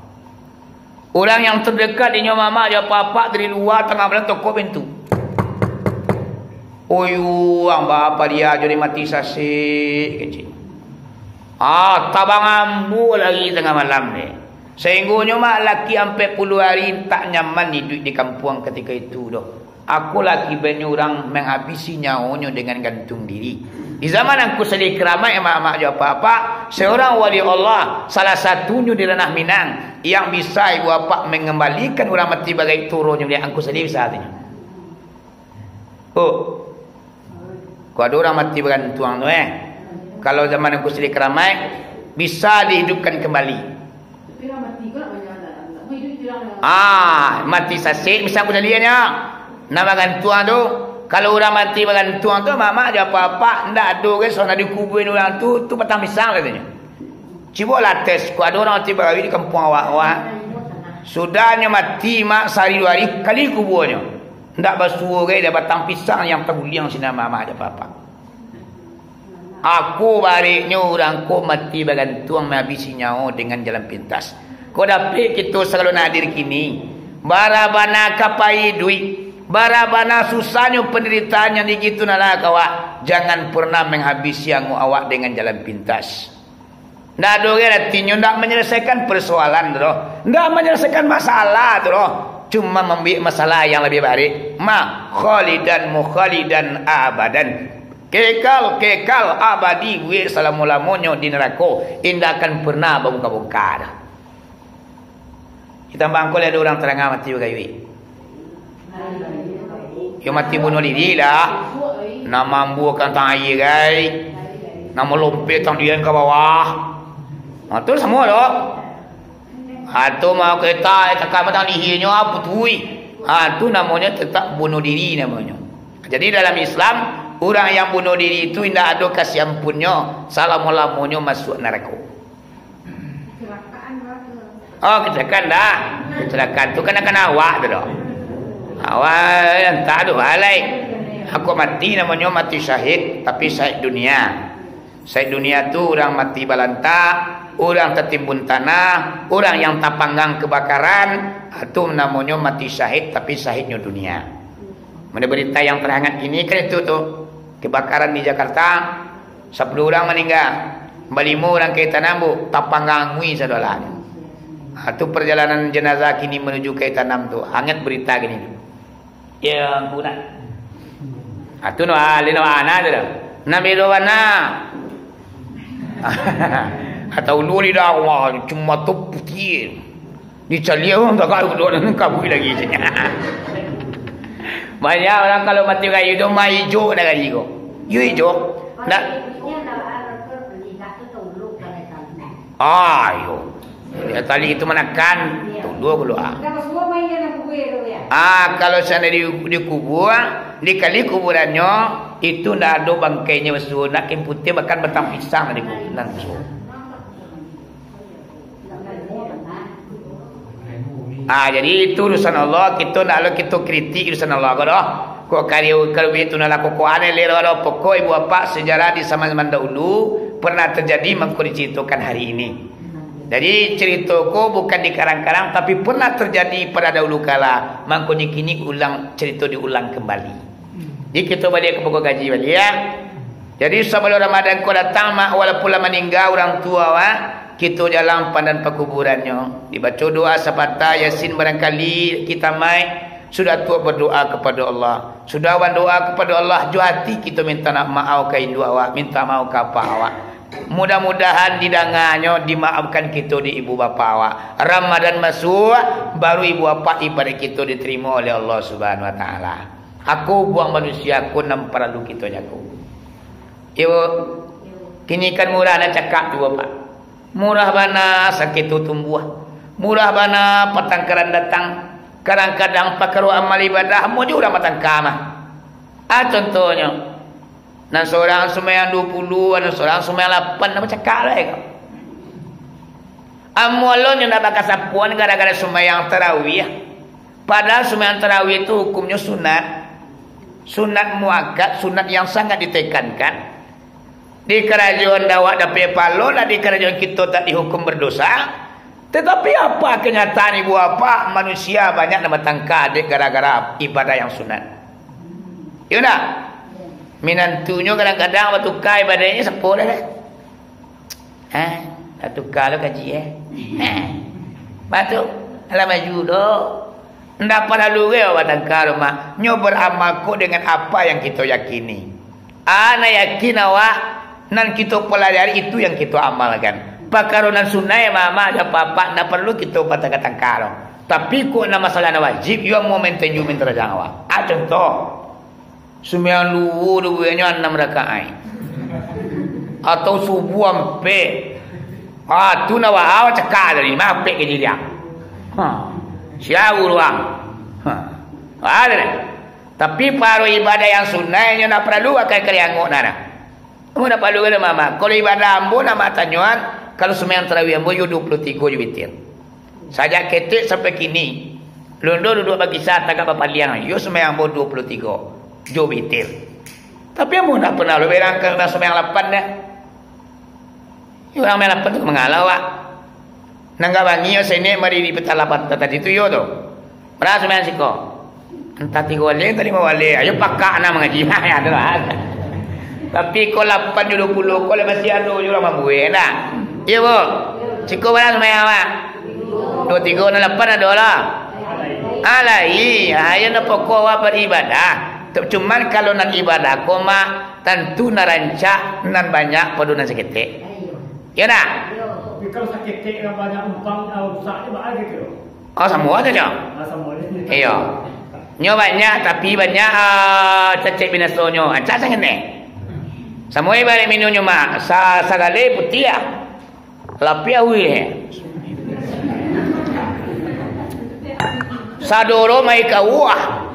[SPEAKER 2] Orang yang terdekat dengan mama dia apa-apa dari luar tengah malam toko pintu. Oyuang bapa dia jadi mati sasik kecil. Tabang ambu lagi tengah malam ni. Sehingga mak laki sampai puluh hari tak nyaman hidup di kampung ketika itu dah. Aku laki banyak orang menghabisi nyawanya dengan gantung diri. Di zaman aku sedih keramai emak-emak dia apa-apa, seorang wali Allah, salah satunya di Ranah Minang, yang bisa ibu bapa mengembalikan orang mati bagai turunnya dia angku sedih saatnya. Kau ada orang mati bergantung tu kalau zaman aku sedih keramai bisa dihidupkan kembali. Mati sasik misal aku jadinya nama gantung tu. Kalau orang mati bergantung tu mama ada apa-apa ndak ada ke sono dikuburin orang tu petang pisang katanya. Cibolah tes ku ada orang mati berawi di kampung awak-awak. Sudahnya mati mak sehari 2 hari kali kuburnya. Ndak basuh ke dia batang pisang yang terguling sini mama ada apa-apa. Aku baliknya orang ko mati bergantung menghabisi nyawa dengan jalan pintas. Kau dapat kita selalu nadir kini. Barabana kapai duit. Barabana susahnya penderitaannya di gitu nala kawak. Jangan pernah menghabisi yang awak dengan jalan pintas. Ndak ada artinya ndak menyelesaikan persoalan tu. Ndak menyelesaikan masalah tu. Cuma membuat masalah yang lebih baik. Khalidan mukhalidan abadan. Kekal abadi wir selama-lamanya di neraka. Indah akan pernah bongkar-bongkar. Kita bangkol ada orang terang mati bergayui. Yang mati bunuh diri lah. Nama membuahkan tang air gai. Nama lompet tang dia ke bawah. Itu semua dah. Itu mau kereta tekan matang dihirnya apa tui. Itu namanya tetap bunuh diri namanya. Jadi dalam Islam orang yang bunuh diri itu tidak ada kasih ampunnya. Selama-lamanya masuk neraka. Kecelakaan dah. Kecelakaan tu kan awak tu dah. Awak yang tak ada halai. Aku mati namanya mati syahid. Tapi syahid dunia. Syahid dunia tu orang mati balanta. Orang tertimbun tanah. Orang yang tak panggang kebakaran. Itu namanya mati syahid. Tapi syahidnya dunia. Mana berita yang terhangat ini kan itu tu. Kebakaran di Jakarta. 10 orang meninggal. 5 orang kaitan nambu. Tak panggang ngui sadolanya. Itu perjalanan jenazah kini menuju ke tanam tu. Hangat berita gini. Ya ampuna. Itu no alino ana tu. Nabi doana. Atau nuri dah Allah cuma tu putih. Dicari orang tak kau duduk dan kabur lagi. Banyak orang kalau mati kayu tu mai hijau dah gaji kau. You hijau. Nak. Ayo. Ya tali itu menekan tunduk dulu kalau sana dikubur dikali kuburannya itu ndak ada bangkainya besu nak kain putih bahkan batang pisang di kuburan besu. Jadi itu urusan Allah, kita nak kita kritik urusan Allah kau kalau itu nak laku ane lero pokok ibu bapa sejarah di zaman dahulu pernah terjadi mangko diceritakan hari ini. Jadi ceritaku bukan dikarang-karang tapi pernah terjadi pada dahulu kala. Mangko kini ulang cerita diulang kembali. Jadi kita balik ke pokok gaji balik ya. Jadi sebelum Ramadan kau datang mak walaupun meninggal orang tua kita jalan pandan pekuburannya. Dibaca doa sepatah Yasin barangkali kita mai sudah tua berdoa kepada Allah. Sudah wan doa kepada Allah jo hati kita minta nak maaf ke induk awak, minta maaf ke apa awak. Mudah-mudahan didangannya dimaafkan kita di ibu bapa awak. Ramadan masuk baru ibu bapa ibadah kita diterima oleh Allah Subhanahu wa taala. Aku buang manusia aku nam perlu kita jago. Ibu kini kan murah nak cakap tu bapa. Murah bana sakit tu tumbuh. Murah bana petangkaran datang. Kadang-kadang pakaro amal ibadah mu juga matang kamah. Contohnya dan seorang sembahyang 20, ada seorang sembahyang 8, apa cakap lah kau. Amolon yang nak bakal sapuan gara-gara sembahyang tarawih. Padahal sembahyang tarawih itu hukumnya sunat. Sunat muakkad, sunat yang sangat ditekankan. Di kerajaan dawak dapat palo lah, di kerajaan kita tak dihukum berdosa. Tetapi apa kenyataan ibu apa manusia banyak nak bertangkar gara-gara ibadah yang sunat. Ya tak? Minantunya kadang-kadang waktu kai badannya sepuluh dah. Satu kali gaji Batu ala maju doh. Ndak perlu ke batangkar rumah. Nyo beramal ko dengan apa yang kita yakini. Ana yakin awak nan kita pelajari itu yang kita amalkan. Pakarunan sunnah mama ada papa ndak perlu kita batangkar. Tapi ko na masalah na wajib yo momenten yo minta jangan awak. Contoh sembilan duanya 6 rakaat atau subuh ampe tu nawa awak cakap dari mape ke dia siapa ruang ada ni tapi paru ibadah yang sunnahnya nak perlu akan kalian ngok nana kamu nak perlu ke mama kalau ibadah ambo nama tanyuan kalau sembahyang tarawih ambo yo 23 yo witir sajak ketik sampai kini londo duduk bagi saat tagak papaliang yo sembahyang ambo 23 jo witir. Tapi amu nak pernah lebih rangka nak sembahyang 8 dah. Orang main 8 tu mengalau wak. Nangga bangi yo sene mari di peta 8 tadi tu yo tu. Pernah sembahyang siko. Entah 3 wali, entah 5 wali. Ayo pakak nak mengaji. Ya tu lah. Tapi ko 8 jo 20 ko masih ada jo orang mampu dah. Ya bu. Siko pernah sembahyang wak. 23 dan 8 ada lah. Alai, ayo nak pokok awak beribadah. Cuman kalau nak ibadah koma tentu nak rancak nan banyak padunan seketik. Ya nak?
[SPEAKER 3] Tapi kalau seketik yang banyak umpang rusaknya bakal gitu.
[SPEAKER 2] Semua tu je.
[SPEAKER 3] Semua ni.
[SPEAKER 2] Iya. Nyo banyak tapi banyak cecek binasonyo. Ancak sangat ni. Semua balik minumnya mak. Sagale putih ah. Lapi awi. Sadoro mai kawah.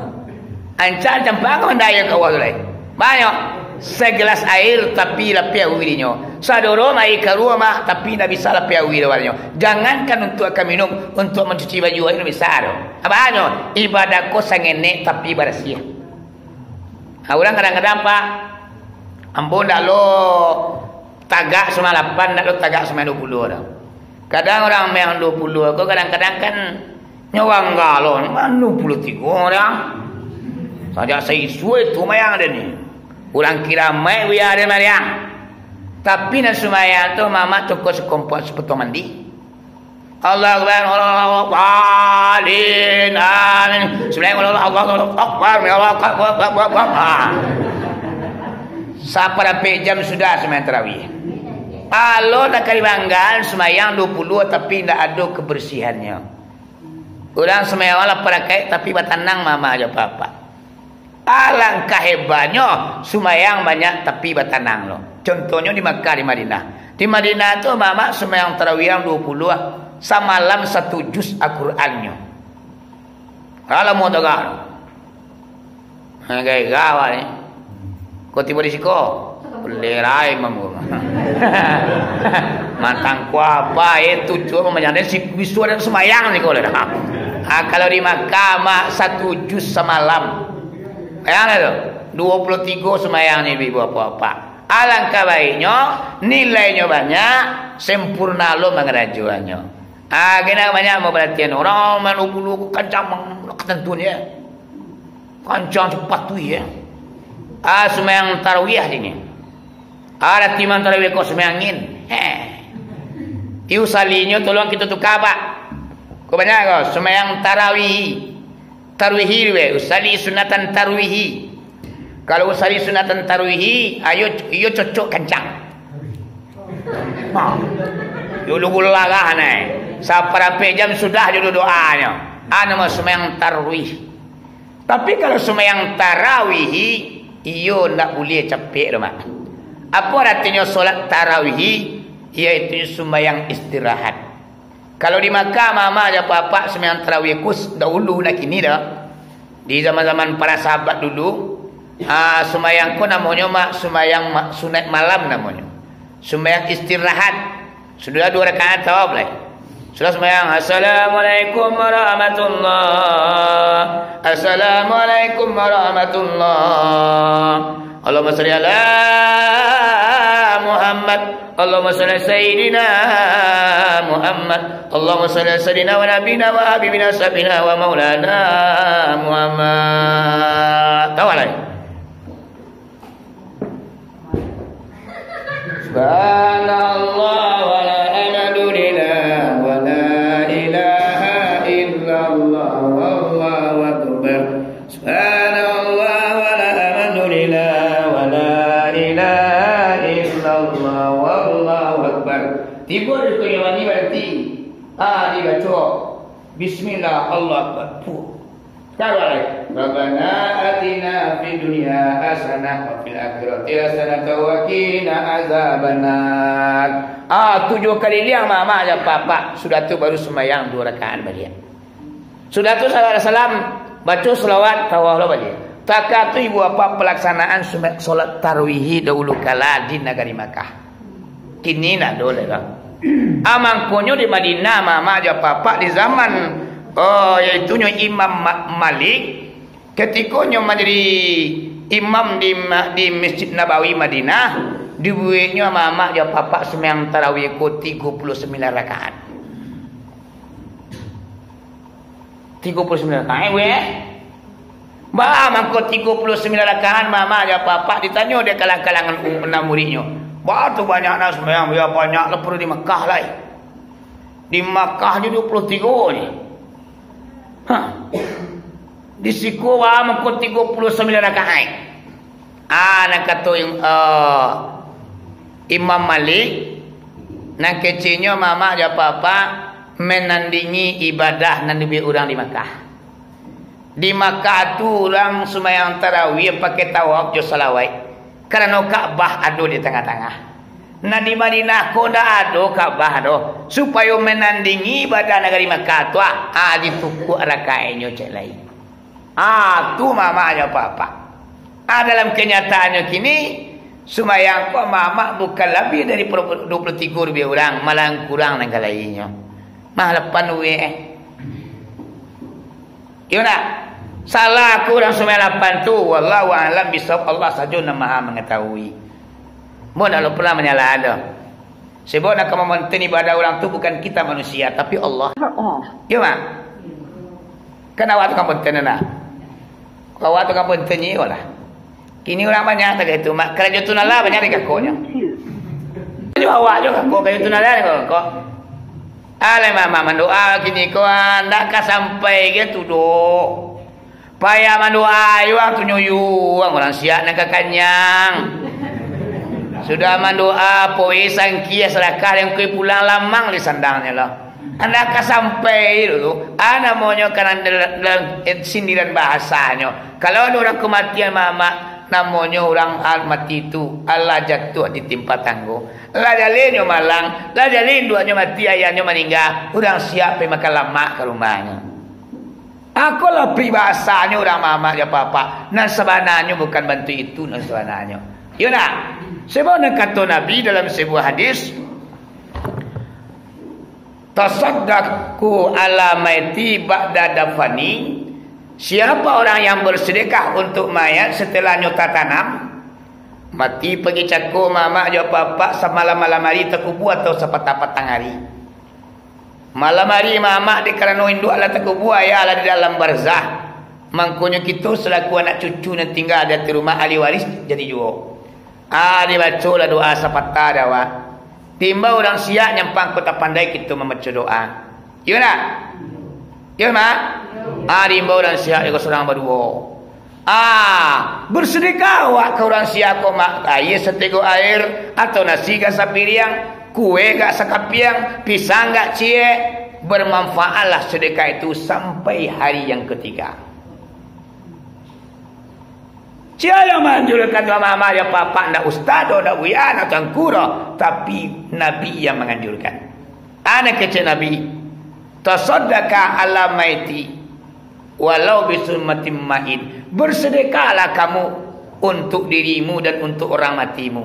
[SPEAKER 2] Ancar campang mandaya kawah tu lain. Banyak segelas air tapi lapi awinya. Sadoro mai ke rumah tapi tak bisa lapi awi awalnya. Jangankan untuk akan minum, untuk mencuci baju air bisa ado. Abahnya ibadah ko sangenek tapi bersih. Orang kadang-kadang pak ambo ndak lo tagak sama 8 ndak lo tagak sama 20 dah. Kadang orang yang 20 ko kadang-kadang kan nyawang galon 23 orang. Saja saya suai tu mayang ada ni. Orang kira mai biar ada mayang. Tapi nak semaya tu mama tu kau sekompot sepotong mandi. Allah Akbar, Allah Akbar, amin. Sebenarnya Allah Akbar, Allah Akbar. Sampai berapa jam sudah sembahyang tarawih. Kalau nak kali banggaan sembahyang 20 tapi tidak ada kebersihannya. Orang sembahyang lah parakai tapi batanang mama aja papa. Alangkah hebatnya sembahyang banyak tapi batanang lo. Contohnya di Makkah, di Madinah. Di Madinah tu mama sembahyang tarawih 20 samalam 1 juz Al-Qur'annya. Kalau mau dengar. Kayak gawat ni. Kau tiba di siko. Lerai mamu. Mantang ku apa itu cuma menjadi si bisu dan semayang ni kau dah. Kalau di Makkah mak 1 juz semalam. Bayang tu 23 semayang ni ibu apa-apa. Alangkah baiknya nilainya banyak, sempurna lo mengrajuannya. Kena banyak mau perhatian orang main bulu kencang ketentunya. Kencang cepat tu ya. Semayang tarawih ini. Ada timan tarawih kau semayangin. Iu salinya tolong kita tukar pak. Kau banyak kau semayang tarawih. Tarawih we, usali sunatan tarawih. Kalau usali sunatan tarawih, ayo cocok kencang. Yo lu gulagah nai. Saparape jam sudah jodoh doanya. Anu mah semayang tarawih. Tapi kalau semayang tarawih, iyo ndak boleh capek mak. Apa artinya solat tarawih? Yaitu sembahyang istirahat. Kalau di Makkah mama aja papa sembahyang tarawih kus dahulu nak kini dah. Di zaman-zaman para sahabat dulu, sembahyang ko namanya mak sembahyang sunat malam namanya. Sembahyang istirahat. Sudah 2 rakaat tawaf lah. Sudah sembahyang assalamualaikum warahmatullah. Assalamualaikum warahmatullah. Allahumma salli ala Muhammad. Allahumma salli sayyidina Muhammad. Allahumma salli sayyidina wa nabina wa habibina sabina wa maulana Muhammad. Tahu lah. Subhanallah wa la alhamdulillah wa la ilaha illallah wallahu akbar. Subhanallah wa la alhamdulillah wa la ilaha illallah wallahu akbar. Tiba di kuyuan ni berarti dibaca bismillah Allah akbar. Taruh lagi. Rabbana atina fid dunya hasanah wa fil akhirati hasanah wa qina azabannar. 7 kali liang mama aja papa. Sudah tu baru sembahyang 2 rakaat balik. Sudah tu salam baca selawat tawahlah balik. Tak tu ibu apa pelaksanaan solat tarawih dahulu kala di negeri Makkah. Kini nak boleh lah. Amangkonyo di Madinah mama aja papa di zaman yaitu Imam Malik ketika menjadi imam di Masjid Nabawi Madinah, dibuatnya mama dia papa sembahyang tarawih ko 39 rakaat. 39 rakaat mangko 39 rakaat mama dia papa ditanya dia kalangan muridnya. Batu banyak nak sembahyang biar banyak lepas di Makkah lah. Di Makkah ni 23 ni. Di siku mangko 39 rakaat. Nak kata Imam Malik nak kecilnya mama dia papa menandingi ibadah nan lebih orang di Makkah. Di Makkah tu orang sembahyang tarawih pakai tawaf jo salawat. Kerana Kaabah ada di tengah-tengah. Nah di Madinah ko dah ada Kaabah dah. Supaya menandingi ibadah negeri Makkah tu ditukuk rakaatnya cek lain. Tu mama aja papa. Dalam kenyataannya kini sembahyang ko mama bukan lebih dari 23 lebih orang, malah kurang dengan lainnya. Mah lepan we. Iya nak? Salah kurang sembahyang 8 tu wallahu a'lam bisawab, Allah saja yang Maha mengetahui. Mun kalau pernah menyalah ada. Sebab nak memonten ibadah orang tu bukan kita manusia tapi Allah. Ya mak. Kan awak tu kampung tenana. Awak tu kampung tenyi lah. Kini orang banyak tak itu mak. Kerja tunala banyak dekat konya. Jadi awak juga kok kerja tunala ni kok. Ale mama mendoa kini kau nak sampai gitu doh. Payah mendoa ayuang tu nyuyuang orang siap nak kanyang. Sudah mendoa poe sangkia serakah yang kau pulang lamang di sandangnya lah. Anda sampai dulu, namanya kan dalam sindiran bahasanya. Kalau ada orang kematian mama, namanya orang mati itu Allah jatuh di tempat tangguh. Lah jalinnya malang, lah jalin duanya mati ayahnya meninggal. Orang siap makan lama ke rumahnya. Aku lah peribahasanya orang mama ya papa. Nah sebenarnya bukan bantu itu, nah sebenarnya. Yuna, sebenarnya kata Nabi dalam sebuah hadis, tasaddaqu ala maiti ba'da dafani. Siapa orang yang bersedekah untuk mayat setelah nyota tanam, mati pergi cakur mama jo papa semalam-malam hari terkubu atau sepatah-patang hari. Malam hari mama dikerana induk ala terkubu ayah ala di dalam barzah. Mangkonyo kita selaku anak cucu yang tinggal ada di rumah ahli waris jadi juga. Dibaca lah doa sepatah dawa. Timba orang siap nyampang kota pandai kita membaca doa. Ya nak? Ya mak? Timba orang siap juga seorang berdua. Bersedekah awak ke orang siap kau mak. Air setego air atau nasi gak sapiriang, kue gak sekapiang, pisang gak cie. Bermanfaatlah sedekah itu sampai hari yang ketiga. Siapa yang menganjurkan mama ya papa, ndak ustaz, ndak buya, ndak tangkura, tapi Nabi yang menganjurkan. Anak kecil Nabi, tasaddaqa ala maiti walau bisummatin ma'in. Bersedekahlah kamu untuk dirimu dan untuk orang matimu.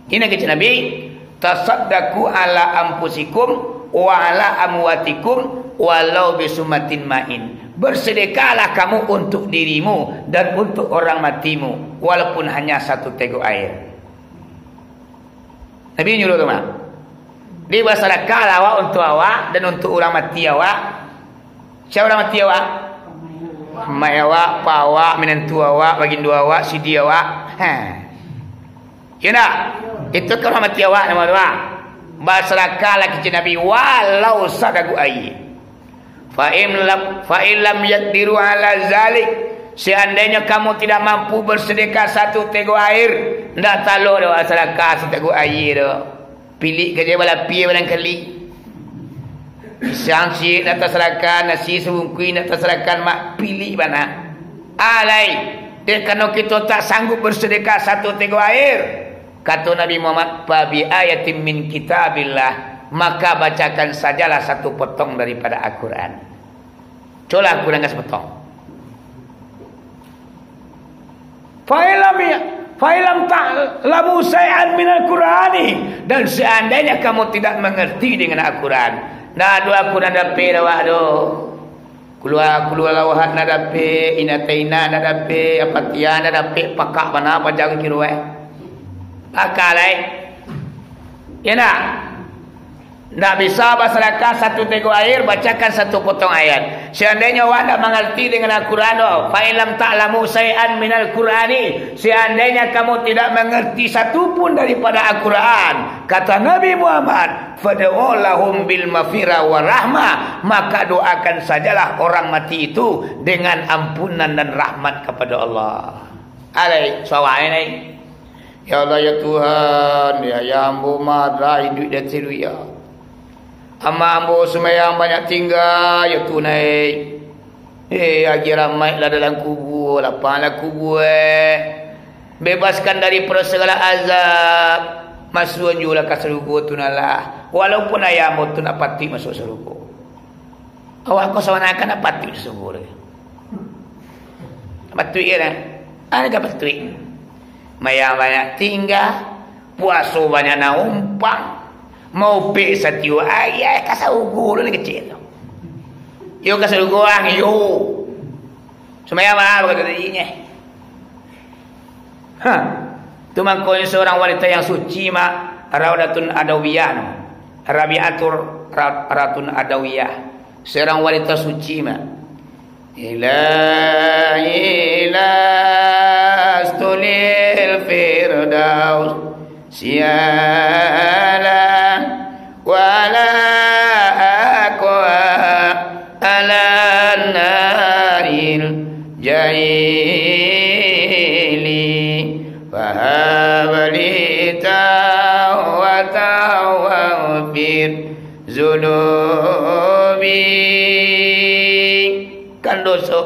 [SPEAKER 2] Ini kecil Nabi, tasaddaqu ala anfusikum wa ala amwatikum walau bisummatin ma'in. Bersedekahlah kamu untuk dirimu dan untuk orang matimu walaupun hanya satu teguk air. Nabi nyuruh tu mak. Dia bersedekahlah awak untuk awak dan untuk orang mati awak. Siapa orang mati awak? Mak awak, pak awak, menantu awak, baginda awak, sidi awak. Ya nak? Itu kan orang mati awak nama tu mak. Bersedekahlah kecil Nabi walau sadagu air. Fa illam yaqdiru ala zalik, seandainya kamu tidak mampu bersedekah satu teguk air, ndak taluk dah sedekah satu teguk air dah. Pilih kerja bala pi barangkali. Pisang si nak terserahkan, nasi sebungkus nak terserahkan mak, pilih mana. Alai, dia kalau kita tak sanggup bersedekah satu teguk air, kata Nabi Muhammad, fa bi ayatin min kitabillah, maka bacakan sajalah satu potong daripada Al-Quran. Coba Al-Quran kasih potong. Fa'ilam ta'lamu syai'an min Al-Qur'ani, dan seandainya kamu tidak mengerti dengan Al-Quran. Nah, dua Al-Quran dapat awak do. Keluar lawahat nak dapat, inataina nak dapat, apatian nak dapat, pakak mana apa jaga kira pakak lai. Ya nak? Tak bisa bersedekah satu teguk air, bacakan satu potong ayat. Seandainya awak tak mengerti dengan Al-Quran, fa illam ta'lamu syai'an minal Qur'ani, seandainya kamu tidak mengerti satu pun daripada Al-Quran, kata Nabi Muhammad, fad'u lahum bil maghfirah wa rahmah, maka doakan sajalah orang mati itu dengan ampunan dan rahmat kepada Allah. Alai sawai ni. Ya Allah ya Tuhan, ya ambu madra hidup dan siru ya. Ama ambo semayang banyak tinggal ya tunai. Lagi ramai lah dalam kubur, lapanglah kubur bebaskan dari segala azab. Masuk jualah ke surga tunalah. Walaupun ayam tu nak pati masuk surga. Awak kau sebenarnya nak pati surga. Pati ya. Ada pati. Mayang banyak tinggal, puasa banyak nak umpang. Mau pe satiu ayah kasar ugu ni kecil. Yo kasar ugu ang yo. Semaya mana berkata dirinya. Tu mangkoni seorang wanita yang suci mak, Raudatun Adawiyah. Ratun Adawiyah. Seorang wanita suci mak. Ilahi lastulil firdaus siala wala aqwa ala naril jahili fahabali tawata wa fir zulum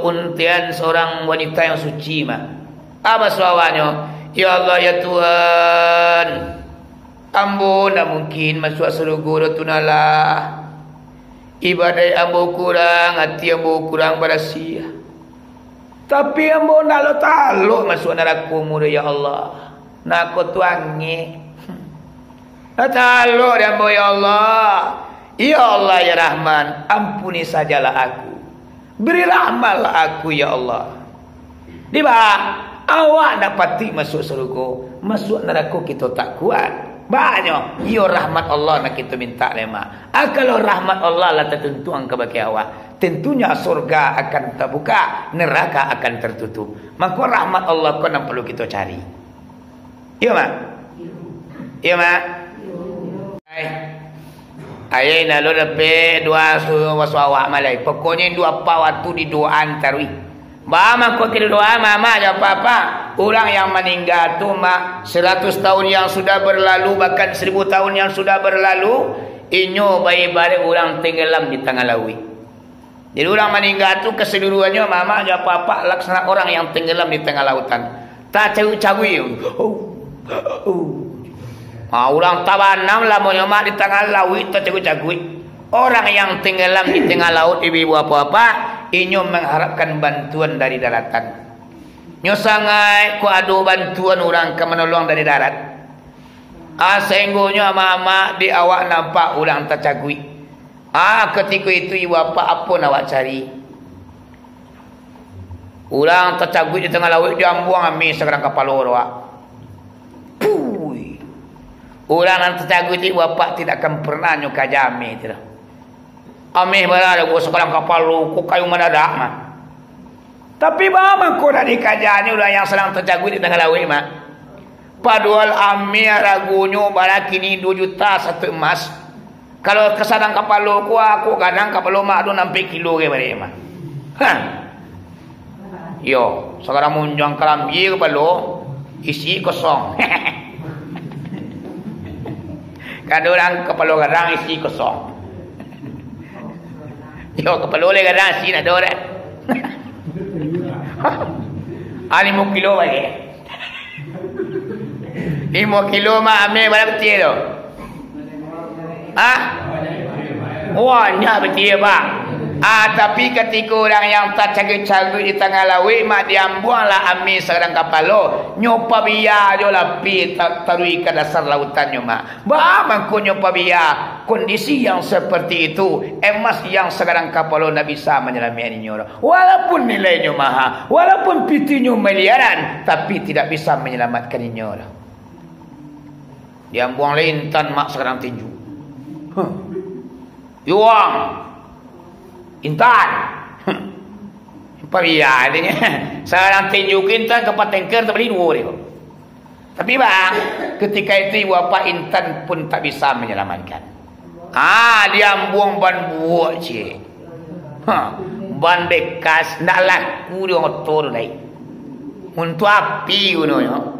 [SPEAKER 2] untian seorang wanita yang suci mah. Apa suawanya? Ya Allah ya Tuhan, ambo nak mungkin masuk surga tunalah. Ibadah ambo kurang, hati ambo kurang sia. Tapi ambo nak taluk masuk neraka mu ya Allah. Nak ko tuangi. Nak taluk ambo ya Allah. Ya Allah ya Rahman, ampuni sajalah aku. Beri rahmatlah aku ya Allah. Diba awak dapati masuk surga, masuk neraka kita tak kuat. Banyak ya rahmat Allah nak kita minta lema. Kalau rahmat Allah lah tertentuan kepada awak, tentunya surga akan terbuka, neraka akan tertutup. Maka rahmat Allah kau nak perlu kita cari. Iya mak? Iya mak? Ayah nak lo dapat dua awak malai. Pokoknya dua waktu di doaan tarwih. Mama kau kira doa mama ada apa-apa. Orang yang meninggal tu mak 100 tahun yang sudah berlalu, bahkan 1000 tahun yang sudah berlalu, inyo baik-baik orang tenggelam di tengah laut. Jadi orang meninggal tu keseluruhannya mama ada apa-apa laksana orang yang tenggelam di tengah lautan. Tak cawi-cawi. Orang tabanam lah mak di tengah laut tak cawi-cawi. Orang yang tenggelam di tengah laut ibu-ibu apa-apa, inyo mengharapkan bantuan dari daratan. Nyo sangai ku adu bantuan orang ke menolong dari darat. Sehinggunya mama di awak nampak orang tercagui. Ketika itu ibu apa nak cari? Orang tercagui di tengah laut dia ambuang ambil sekarang kapal awak. Puy. Orang yang tercagui itu ibu apa tidak akan pernah nyuka jami tidak. Ameh berada gua sekarang kapal lu ku kayu mendadak mah. Tapi mama ko dah dikajani ulah yang sedang terjagu di tengah laut mah. Padahal ameh ragunyo baraki ni 2 juta satu emas. Kalau kesadang kapal lu ku aku kadang kapal lu mah adu 6 kilo ke bare mah. Yo, sekarang munjang kelambi kapal lu isi kosong. Kadang kapal lu garang isi kosong. Yo kepala oleh kadang si nak ada orang. 5 kilo bagi. 5 kilo mah ambil berapa betul tu? Banyak betul pak. Tapi ketika orang yang tak cagu-cagu di tengah laut mak diambuanglah ambil sekarang kapal lo. Nyopa biar jo lapi tarui ke dasar lautan nyo mak. Bagaimana ko nyopa biar kondisi yang seperti itu emas yang sekarang kapal lo nak bisa menyelamatkan nyo. Walaupun nilainya mahal, walaupun pitinya miliaran, tapi tidak bisa menyelamatkan nyo. Diambuang lintan mak sekarang tinju. Yuang Intan. Pabia adanya. Sekarang tunjukin tan ke tanker tak beri 2 dia. Tapi bang, ketika itu ibu apa Intan pun tak bisa menyelamatkan. Dia buang ban buat cik. Ban bekas nak laku dia motor naik. Untuk api gunanya.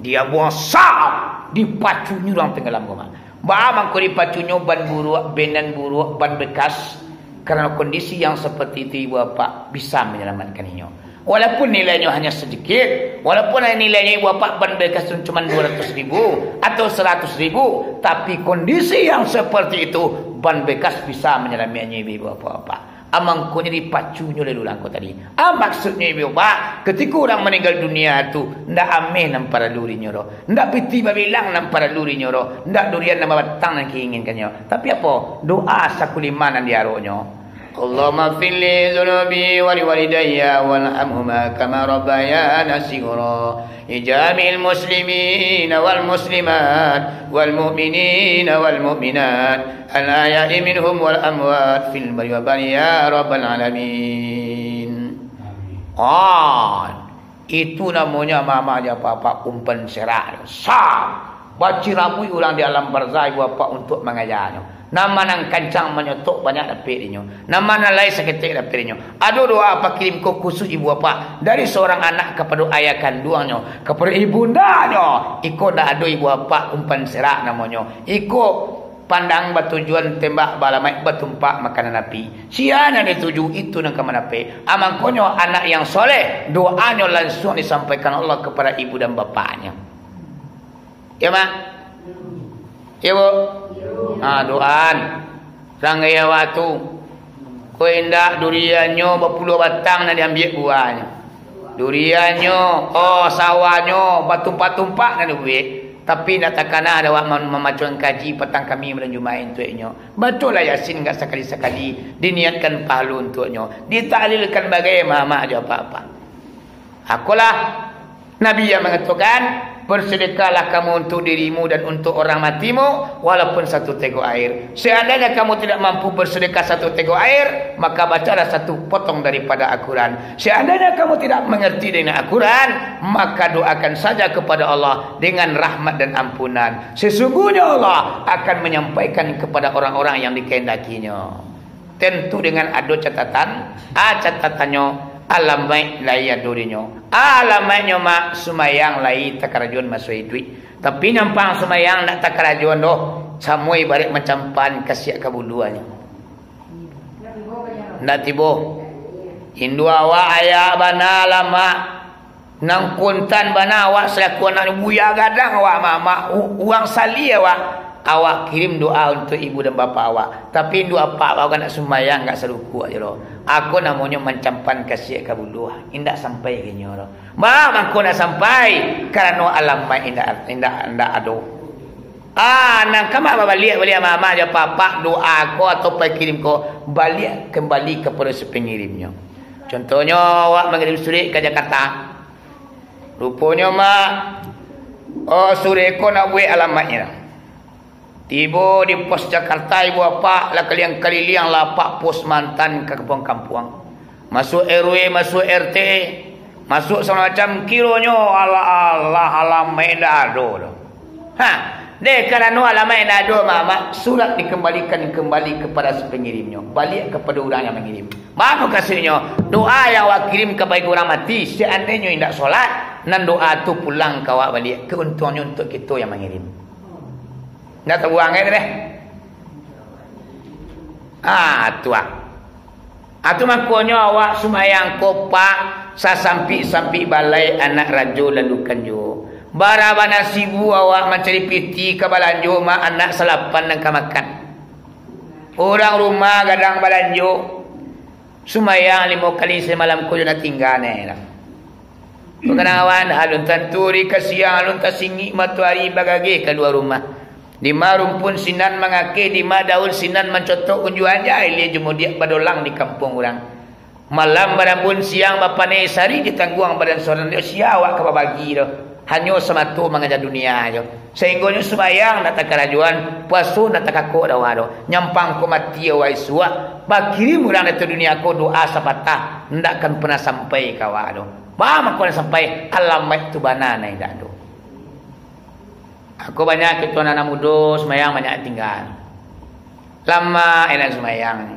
[SPEAKER 2] Dia buang sap dipacunya orang tenggelam gua. Bang ko dipacunya ban buruk, benan buruk, ban bekas. Karena kondisi yang seperti itu ibu bapak bisa menyelamatkan inyo. Walaupun nilainya hanya sedikit, walaupun nilainya ibu bapak ban bekas cuma 200.000 atau 100.000, tapi kondisi yang seperti itu ban bekas bisa menyelamatkan ibu bapak. Amang ko ni dipacunya oleh ulang ko tadi. Maksudnya ibu bapak, ketika orang meninggal dunia tu ndak ameh nam para luri nyoro, ndak piti babilang nam para luri nyoro, ndak durian nam batang yang diinginkannya. Tapi apa? Doa sakulimanan diaronyo. Allahumma fil li dhunubi wa li walidayya warhamhuma kama rabbayana shighra. Ijamil muslimin wal muslimat wal mu'minin wal mu'minat al ahya'i minhum wal amwat fil barri wal bahri ya rabbal alamin. Itu namanya mama aja papa umpan serah. Baci ramui orang di alam barzah ibu bapa untuk mengajarnya. Nama nang kancang menyotok banyak dapat dinyo. Nama nang lain seketik dapat dinyo. Ada doa apa kirim ko khusus ibu bapa dari seorang anak kepada ayah kandungnya, kepada ibundanya. Iko dah ada ibu bapa umpan serak namanya. Iko pandang bertujuan tembak balamai bertumpak makanan api. Siapa yang dituju itu nang kemanape. Amang konyo anak yang soleh, doanya langsung disampaikan Allah kepada ibu dan bapaknya. Ya mak? Ya bu? Doaan. Ranggaya waktu. Kau hendak duriannya berpuluh batang nak diambil buahnya. Duriannya, sawahnya bertumpak-tumpak nak diambil. Tapi nak takana ada wak memacuan kaji petang kami melanjumain tuiknya. Betul lah Yasin enggak sekali-sekali diniatkan pahala untuknya. Ditahlilkan bagai mama aja apa-apa. Akulah Nabi yang mengatakan, bersedekahlah kamu untuk dirimu dan untuk orang matimu walaupun satu teguk air. Seandainya kamu tidak mampu bersedekah satu teguk air, maka bacalah satu potong daripada Al-Quran. Seandainya kamu tidak mengerti dengan Al-Quran, maka doakan saja kepada Allah dengan rahmat dan ampunan. Sesungguhnya Allah akan menyampaikan kepada orang-orang yang dikehendakinya. Tentu dengan ada catatan, catatannya alamai layak durinya. Alamainya mak sumayang lai takarajuan masuk duit. Tapi nampang sumayang nak takarajuan doh. Sama ibarat macam pan kasiak kabuluannya. Nak tibo. Hindu awak ayah bana lama. Nang kuntan bana awak selaku anak buya gadang awak mama. Uang sali awak kirim doa untuk ibu dan bapa awak. Tapi doa apa awak nak sumayang enggak seruku aja loh. Aku namanya mencampan kasih kabuluh. Indak sampai ke nyo loh. Aku nak sampai kerana alam mai indak ada. Nang kama balik mama aja papa doa aku atau kirim ko balik kembali kepada si pengirimnya. Contohnya awak mengirim surat ke Jakarta. Rupanya mak surat ko nak buat alamatnya. Tiba di pos Jakarta ibu apa lah kaliang lapak pos mantan ke kampung-kampung. Masuk RW, masuk RT, masuk semacam kilonya Allah alamai dah ada. Kerana alamai dah ada mama surat dikembalikan kembali kepada pengirimnya. Balik kepada orang yang mengirim. Baru kasihnya doa yang awak kirim kepada orang mati seandainya tidak solat dan doa tu pulang ke awak balik keuntungannya untuk kita yang mengirim. Nak terbuang deh. Tu Atu makanya awak sumayang kopak sasampi balai anak rajo lalu kanjo. Barabana sibu awak mencari piti ke balanjo mak anak salapan dan kamakan. Orang rumah gadang balanjo sumayang 5 kali semalam ko nak tinggal lah. Pengenawan alun tanturi kasiang alun tasingi matuari bagage kedua rumah. Di rumpun sinan mengake, di daun sinan mencotok unju aja dia jemudiak badolang di kampung orang. Malam barambun siang bapa sari ditangguang badan seorang dia siawak ke bagi dah. Hanya sematu mengajar dunia aja. Sehingga sembayang nak takarajuan, puasa nak takakok dah wado. Nyampang ko mati awai suak. Bakirim orang dari dunia ko doa sapatah, ndakkan pernah sampai ka wado. Bama ko na sampai alamat tu banana indak do. Aku banyak ketua anak muda semayang banyak tinggal. Lama enak semayang.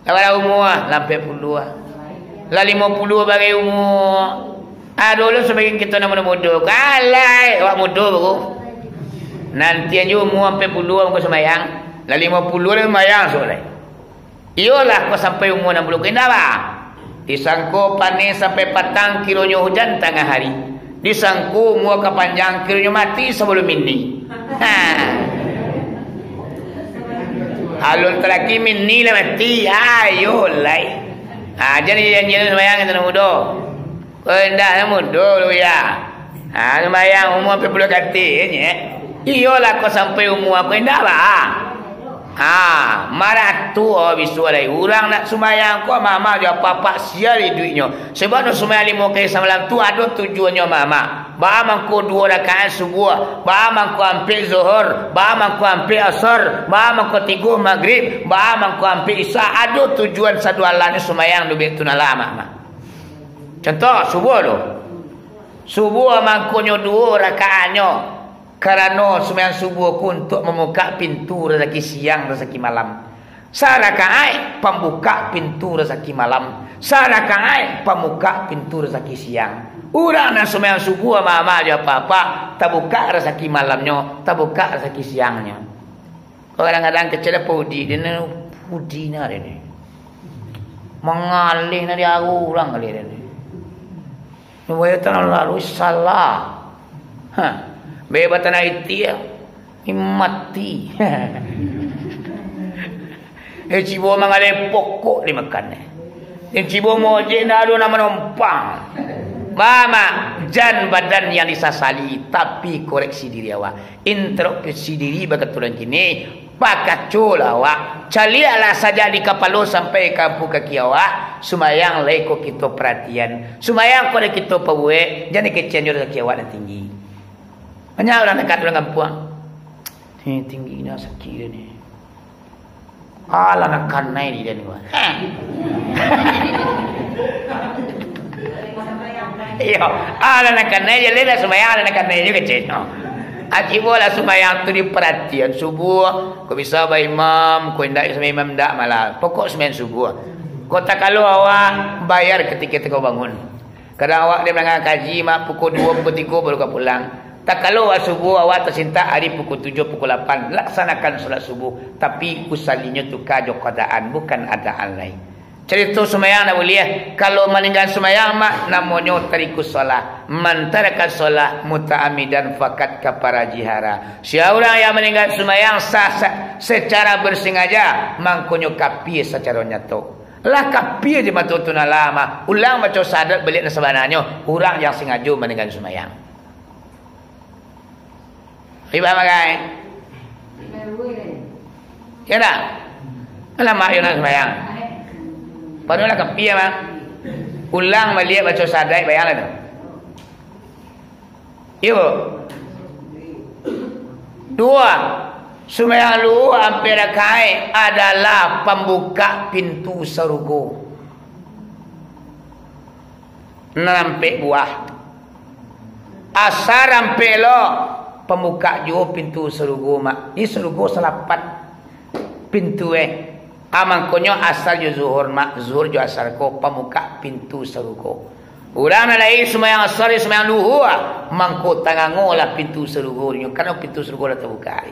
[SPEAKER 2] Lama umur sampai 40. Lah 50 bagi umur. Dulu sebagian kita anak muda. Kalai awak muda baru. Nanti aja umur sampai 10 aku semayang. Lah 50 lah semayang soleh. Iyalah kau sampai umur 60 kena apa? Disangko panis sampai patang kilonya hujan tengah hari. Disangku muka panjang kiranya mati sebelum ini. Alun teraki mini lah mati. Ayo lai. Jadi janjian semayang kita muda. Kau hendak muda lu ya. Semayang umur 40 katanya. Iyalah kau sampai umur aku hendak lah. Marah tu bisu alai orang nak sembahyang ko mama dia papa sial duitnya sebab nak sembahyang 5 kali semalam tu ada tujuannya mama ba mangko 2 rakaat subuh ba mangko ambil zuhur ba mangko ambil asar ba mangko 3 maghrib ba mangko ambil isya ada tujuan sadualane sembahyang duit tu nala mama. Contoh subuh tu subuh mangkonyo 2 rakaatnya karena sembahyang subuh untuk membuka pintu rezeki siang rezeki malam. Sarakaai pembuka pintu rezeki malam. Sarakaai pembuka pintu rezeki siang. Urang nak sembahyang subuh mama dia apa-apa, tak buka rezeki malamnya, tak buka rezeki siangnya. Kadang-kadang kecil pudi dia ni pudi na dia ni. Mengalih na dia orang kali dia ni. Nuwaya tanah lalu salah. Bebas tanah itu ya. Mati. Cibo mengalih pokok di makan ni. Cibo mojek na ada nama numpang. Mama, jan badan yang disasali, tapi koreksi diri awak. Introspeksi diri bagaturan kini, pakacu awak. Calialah saja di kapalo sampai kampung kaki awak. Sumayang leko kita perhatian. Sumayang kau kita pawe, jangan kecil kaki awak dan tinggi. Banyak orang dekat orang kampung. Tinggi ni sakit dia ni. Alah nak kanai dia ni. Iyo, ala nak kanai je leda sumayang ala nak kanai je kecil. Akibola sumayang tu diperhatian subuh. Kau bisa ba imam, kau hendak sama imam dak malah. Pokok sembahyang subuh. Kau tak kalau awak bayar ketika kau bangun. Kadang awak dia berangkat kaji mak pukul 2 pukul 3 baru kau pulang. Tak kalau awak subuh awak tersinta hari pukul 7 pukul 8 laksanakan solat subuh. Tapi usalinya tu kajo keadaan bukan adaan lain. Cerita sumayang nak boleh. Kalau meninggal sumayang mak namanya tarikus solat. Man taraka solat muta'amidan fakat kafara jihara. Siapa orang yang meninggal sumayang secara bersengaja mangkonyo kapir secara nyata. Lah kapir di mata tuna lama. Ulang macam sadat balik sebenarnya orang yang sengaja meninggal sumayang. Riba magai. Ya tak? Lama yang sumayang. Padahal kapia mah. Ulang melihat baca sadai bayanglah tu. Yo. Dua. Sumayang lu hampir kai adalah pembuka pintu surga. Nampak buah. Asar hampir lo pembuka jo pintu surga mak. Ini surga selapat pintu Amangkonyo asal jo zuhur mak zuhur jo asal ko pamuka pintu saruko. Urang na lai sumayang asar sumayang luhu mangko tangango la pintu saruko nyo kana pintu saruko la terbuka.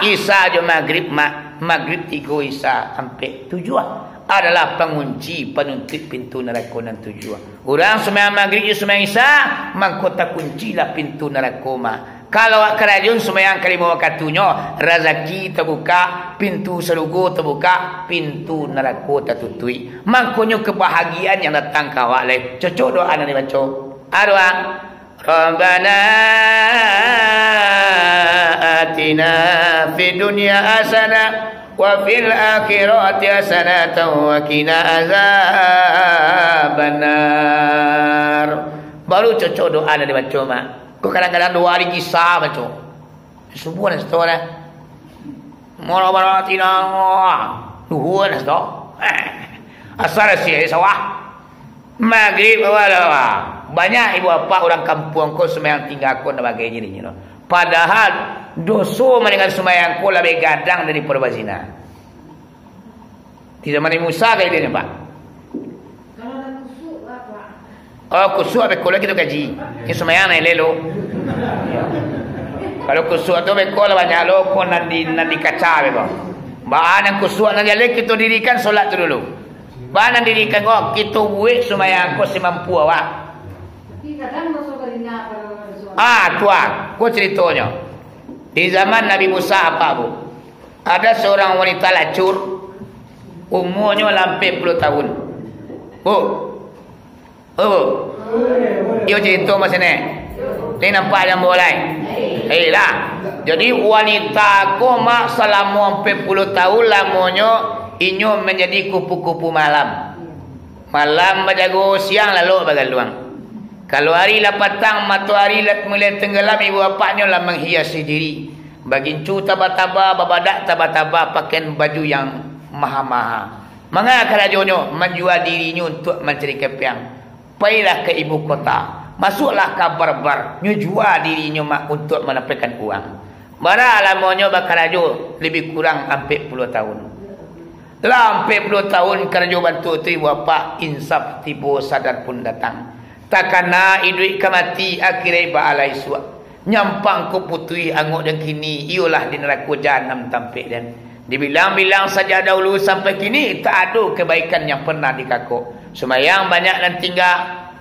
[SPEAKER 2] Isa jo maghrib maghrib 3 isa sampai 7 adalah pengunci penutup pintu neraka dan 7. Urang sumayang maghrib jo sumayang isa mangko ta kunci la pintu neraka mak. Kalau kerajaan sumayang kelima wakatunya rezeki terbuka, pintu surga terbuka, pintu neraka tertutup. Maknanya kebahagiaan yang datang ke awak le. Cocok doa nak dibaca. Doa. Rabbana atina fid dunya hasanah wa fil akhirati hasanah wa qina azabannar. Baru cocok doa nak dibaca mak. Kau kadang-kadang 2 hari kisah macam subuh nak setor mula baratina luhur nak setor asal sih sawah maghrib awal banyak ibu bapa orang kampung kau sembahyang tinggal kau dan bagainya ni padahal dosa meninggal sembahyang kau lebih gadang daripada berzina. Di zaman Musa kayak dia pak. Kusuk abis kola kita kaji. Ini semayang naik lelo. Kalau kusuk tu abis kola banyak lo, kau nanti kaca abis kau. Bahan yang kusuk nanti lek kita dirikan solat tu dulu. Bahan yang dirikan kau kita buat semayang kau semampu awak. Tuan, kau ceritanya. Di zaman Nabi Musa apa bu? Ada seorang wanita lacur, umurnya hampir 10 tahun. Dia cerita macam ni. Ni nampak yang boleh. Lah. Jadi wanita ko mak selama 40 tahun lamanya inyo menjadi kupu-kupu malam. Malam berjaga siang lalu bagaluang. Kalau hari lah petang matahari lah mulai tenggelam ibu bapaknya lah menghiasi diri. Bagincu taba-taba babadak taba-taba pakaian baju yang maha-maha. Mengapa kerajaannya menjual dirinya untuk mencari kepiang. Pergilah ke ibu kota. Masuklah ke barbar. Jual dirinya mak untuk mendapatkan uang. Bara lamanya bakal raja lebih kurang hampir 10 tahun. Dalam 40 tahun kerja bantu tu ibu bapa insaf tiba sadar pun datang. Takana idui kamati akhirnya ba'alai suak. Nyampang ku putui anguk dan kini. Iolah di neraka jahanam tampik dan. Dibilang-bilang saja dahulu sampai kini. Tak ada kebaikan yang pernah dikakuk. Semayang banyak dan tinggal.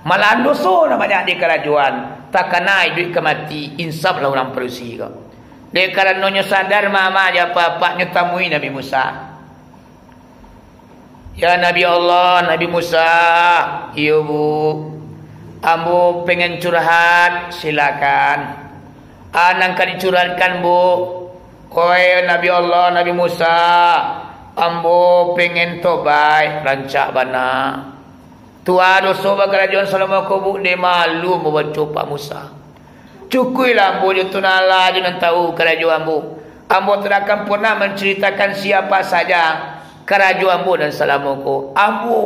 [SPEAKER 2] Malah dosa banyak di kerajaan. Tak kena duit ke mati. Insaf lah orang perusi kau. Dia karenanya sadar mama je apa-apa tamui Nabi Musa. Ya Nabi Allah, Nabi Musa, ya Bu, ambo pengen curhat, silakan. Nangka dicurhatkan Bu. Oi Nabi Allah, Nabi Musa, ambo pengen tobat, rancak bana. Tua dosa kerajaan selama kau Bu, dia malu membaca Pak Musa. Cukuilah ambo itu nala jangan tahu kerajaan ambo. Ambo tidak akan pernah menceritakan siapa saja kerajaan ambo dan selamaku. Ambo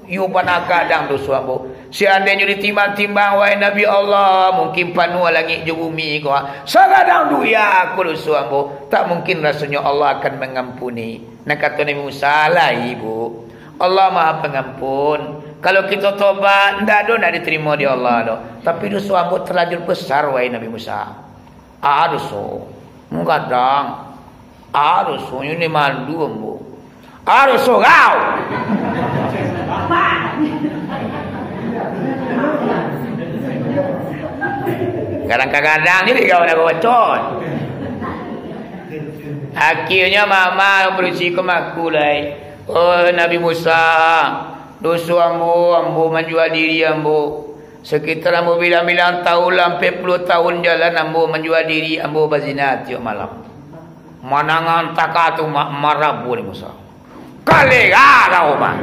[SPEAKER 2] yu pana kadang dosa ambo. Seandainya ditimbang-timbang wahai Nabi Allah, mungkin panua langit je bumi kau. Segadang duya aku dosa ambo. Tak mungkin rasanya Allah akan mengampuni. Nak kata Nabi Musa lah ibu. Allah Maha Pengampun. Kalau kita tobat, tidak diterima di Allah dah. Tapi dosa ambo terlanjur besar wahai Nabi Musa. Dosa. Kadang. Dosa ini malu ambo. Dosa kau. Kadang-kadang ni kau nak bocor. Akhirnya mama berusi ke maku lah. Oh Nabi Musa, dosa ambo menjual diri ambo. Sekitar ambo bilang-bilang tahun, 40 tahun jalan ambo menjual diri ambo berzina tiap malam. Manangan takatu marah boleh Musa. Kali kau mah.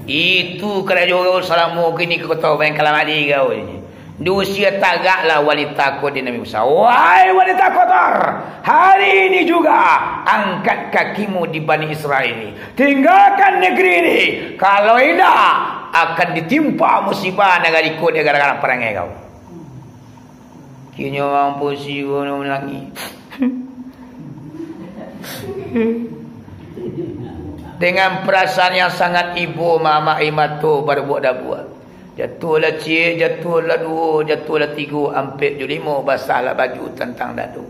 [SPEAKER 2] Itu kerajaan salamu kini kau tahu bengkel mati kau ini. Dusia tagaklah wanita kau di Nabi Musa. Wahai wanita kotor, hari ini juga angkat kakimu di Bani Israel ini. Tinggalkan negeri ini. Kalau tidak akan ditimpa musibah negara kau gara-gara perangai kau. Kini orang pusi kau menangis. Dengan perasaan yang sangat ibu mama imatu baru buat dah buat. Jatuhlah cik, jatuhlah dua, jatuhlah tiga, hampir lima basahlah baju tentang dadu.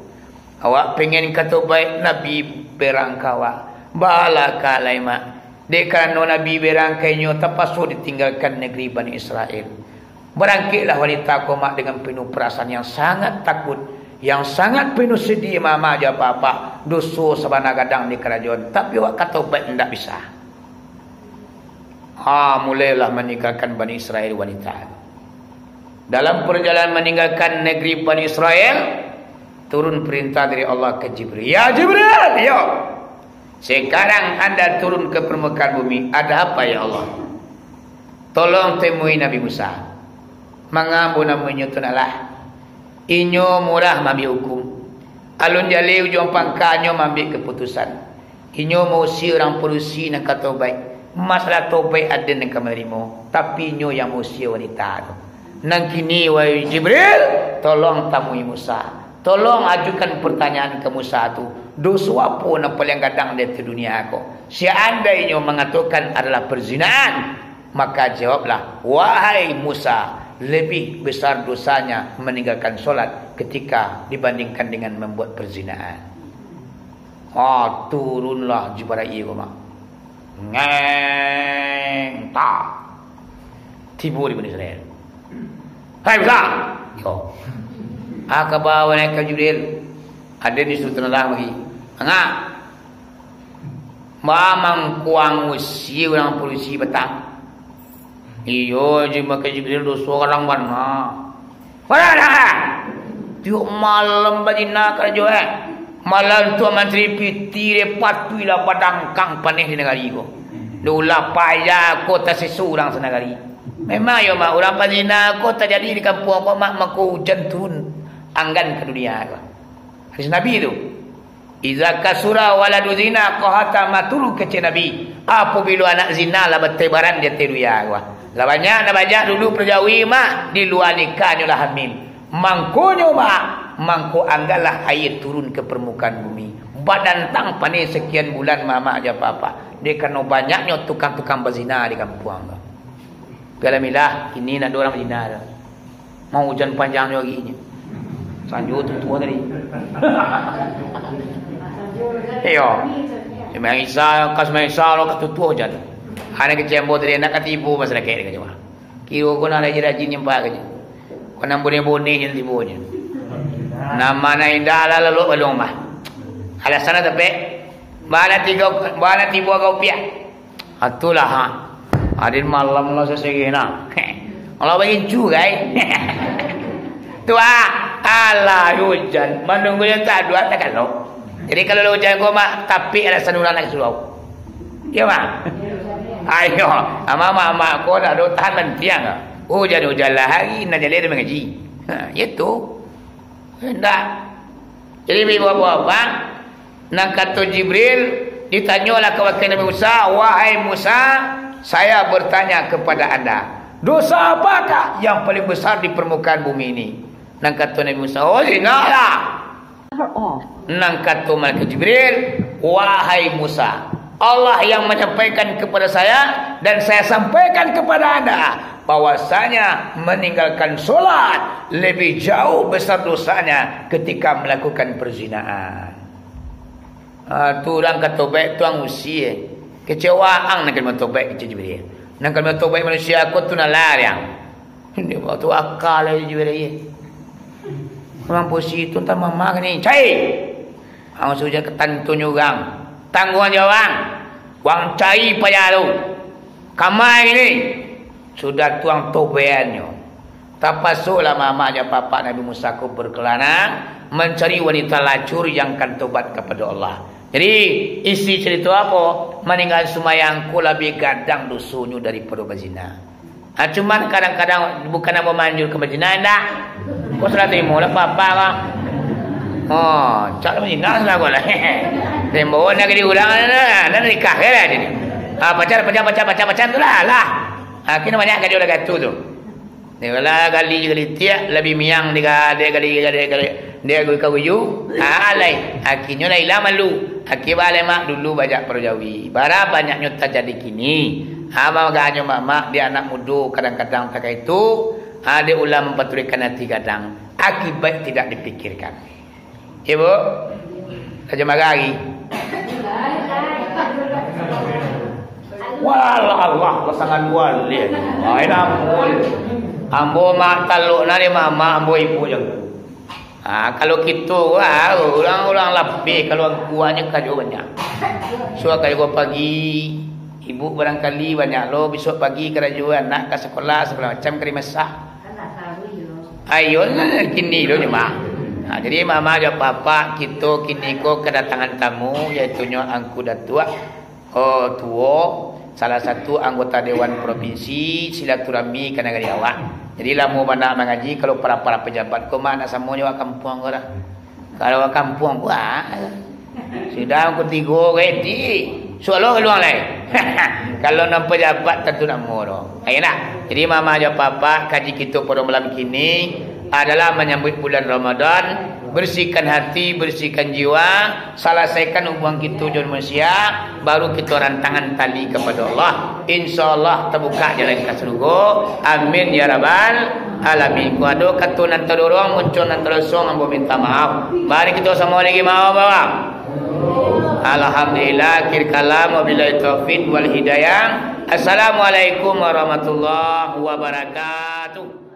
[SPEAKER 2] Awak pengen kata baik Nabi berangkawa. Balaka laimak. Dek kerana Nabi berangkainya terpaksa ditinggalkan negeri Bani Israel. Berangkitlah wanita komak dengan penuh perasaan yang sangat takut. Yang sangat penuh sedih mama aja apa-apa. Dosa sabana gadang di kerajaan. Tapi awak kata baik tidak bisa. Mulailah meninggalkan Bani Israel wanita. Dalam perjalanan meninggalkan negeri Bani Israel, turun perintah dari Allah ke Jibril. Ya Jibril, yo. Sekarang anda turun ke permukaan bumi. Ada apa ya Allah? Tolong temui Nabi Musa. Mengambu namanya tunalah. Inyo murah mambi hukum. Alun jali ujung pangkanyo mambi keputusan. Inyo mau si orang perusi nak kata baik. Masalah tobai ada yang menerima. Tapi inyo yang mau si wanita. Nang kini wahai Jibril, tolong tamui Musa. Tolong ajukan pertanyaan ke Musa tu. Dosa apa yang paling gadang di dunia aku? Seandainya mengatakan adalah perzinaan, maka jawablah, wahai Musa, lebih besar dosanya meninggalkan solat ketika dibandingkan dengan membuat perzinaan. Turunlah Jibril mak. Ngeng tak. Tiba di Bani Israel. Hai Musa. Yo. Ke bawah naik ke Jibril. Ada di sultan Allah lagi. Angak. Mamang kuang usi orang polisi petang. Iyo jima ke Jibril dosa orang mana. Mana dah? Tiuk malam badina kerja malam tu menteri piti repatui lah padang kang panih di negara iko. Dula payah kota sesurang senegari. Memang yo mak orang badina kota jadi di kampung kau mak mako hujan turun anggan ke dunia kau. Hadis Nabi itu. Iza kasura waladu zina qahata matulu ke Nabi. Apabila anak zina lah bertebaran dia teruya kau. Lah banyak dulu perjawi mak di luar nikahnya lah hamil. Mangkonyo mak, mangko anggalah air turun ke permukaan bumi. Badan tang panih sekian bulan mama aja apa-apa. Dia kena banyaknya tukang-tukang berzina di kampung. Alhamdulillah, ini nak ada orang berzina dah. Mau hujan panjang lagi ini. Sanjur tua tadi. Iyo. Semang Isa, kas semang Isa lo tua aja. Anak kecil buat tadi nak katipu masalah kayak ni cuma. Kiro ko na rajin yang pak aja. Ko nang bone-bone yang tibunya. Nama na indah lalu balong mah. Alasan tapi bana tiba kau piak. Atulah ha. Adin malam lah sesegena. Allah bagi juga tua ala hujan menunggu yang tak dua tak kalau jadi kalau hujan kau mak tapi alasan ulang nak suruh ya mak ayo mama kau nak tahan mentiang hujan lah hari nak jalan dia mengaji itu hendak jadi bapak nak kata Jibril ditanyalah kepada Nabi Musa, wahai Musa, saya bertanya kepada anda, dosa apakah yang paling besar di permukaan bumi ini? Nang kata Nabi Musa, oh zina lah. Nang kata Malaikat Jibril, wahai Musa, Allah yang menyampaikan kepada saya dan saya sampaikan kepada anda bahwasanya meninggalkan solat lebih jauh besar dosanya ketika melakukan perzinaan. Tu orang kata baik tuang usia kecewaan nak kena tobat Jibril. Nak kena tobat manusia aku tu nak larang. Dia waktu akal aja Jibril. Orang posisi tu entar mama ni. Cai. Ang suja ketantun orang. Tanggungan jawang. Wang cai payah tu. Kamai ni sudah tuang tobatnya. Tapasulah mama aja papa Nabi Musa ku berkelana mencari wanita lacur yang akan tobat kepada Allah. Jadi isi cerita apa? Meninggal sumayangku lebih gadang dosunya daripada berzina. Cuman kadang-kadang bukan nak memanjur ke berzina enggak. Kau salah terima lah apa-apa lah. Oh, cak berzina salah kau lah. Tembawa nak diulang lah. Nak nikah ke lah dia. Pacar tu lah. Kena banyak kali orang kata tu. Dia kali tiap lebih miang dia kau yu. Alai. Akhirnya lah hilang malu. Akhir balik mak dulu banyak perjawi. Bara banyaknya terjadi kini. Abang gaknya mak dia anak muda kadang-kadang tak itu. Ada ulam mempertulikan hati kadang. Akibat tidak dipikirkan. Ibu, saja marah lagi. Allah pasangan wali. Ai namun. Ambo mak taluk nari mama ambo ibu je. Kalau kita orang lebih kalau kuahnya kaju banyak. So kalau pagi ibu barangkali banyak lo besok pagi kerajuan nak ke sekolah segala macam kali masak. Ayo kini lo cuma. Jadi mama dan papa kita kini ko kedatangan tamu iaitu nya angku datua tua salah satu anggota Dewan Provinsi silaturahmi ke negara awak. Jadi lamu mana mengaji kalau para pejabat ko mana semuanya awak kampung ko dah. Kalau awak kampung ko sudah aku tiga ready. Soalnya keluar lain. Kalau nak pejabat tentu nak moro. Ayolah. Jadi mama dan papa kaji kita pada malam kini adalah menyambut bulan Ramadan, bersihkan hati, bersihkan jiwa, selesaikan hubungan kita dengan manusia, baru kita rantangan tali kepada Allah. InsyaAllah terbuka jalan ke surga. Amin ya rabbal alamin. Ku ada kata nanti dorong muncul nanti langsung ambo minta maaf. Mari kita sama lagi maaf bawang. Alhamdulillah akhir kalam wabillahi taufiq wal hidayah. Assalamualaikum warahmatullahi wabarakatuh.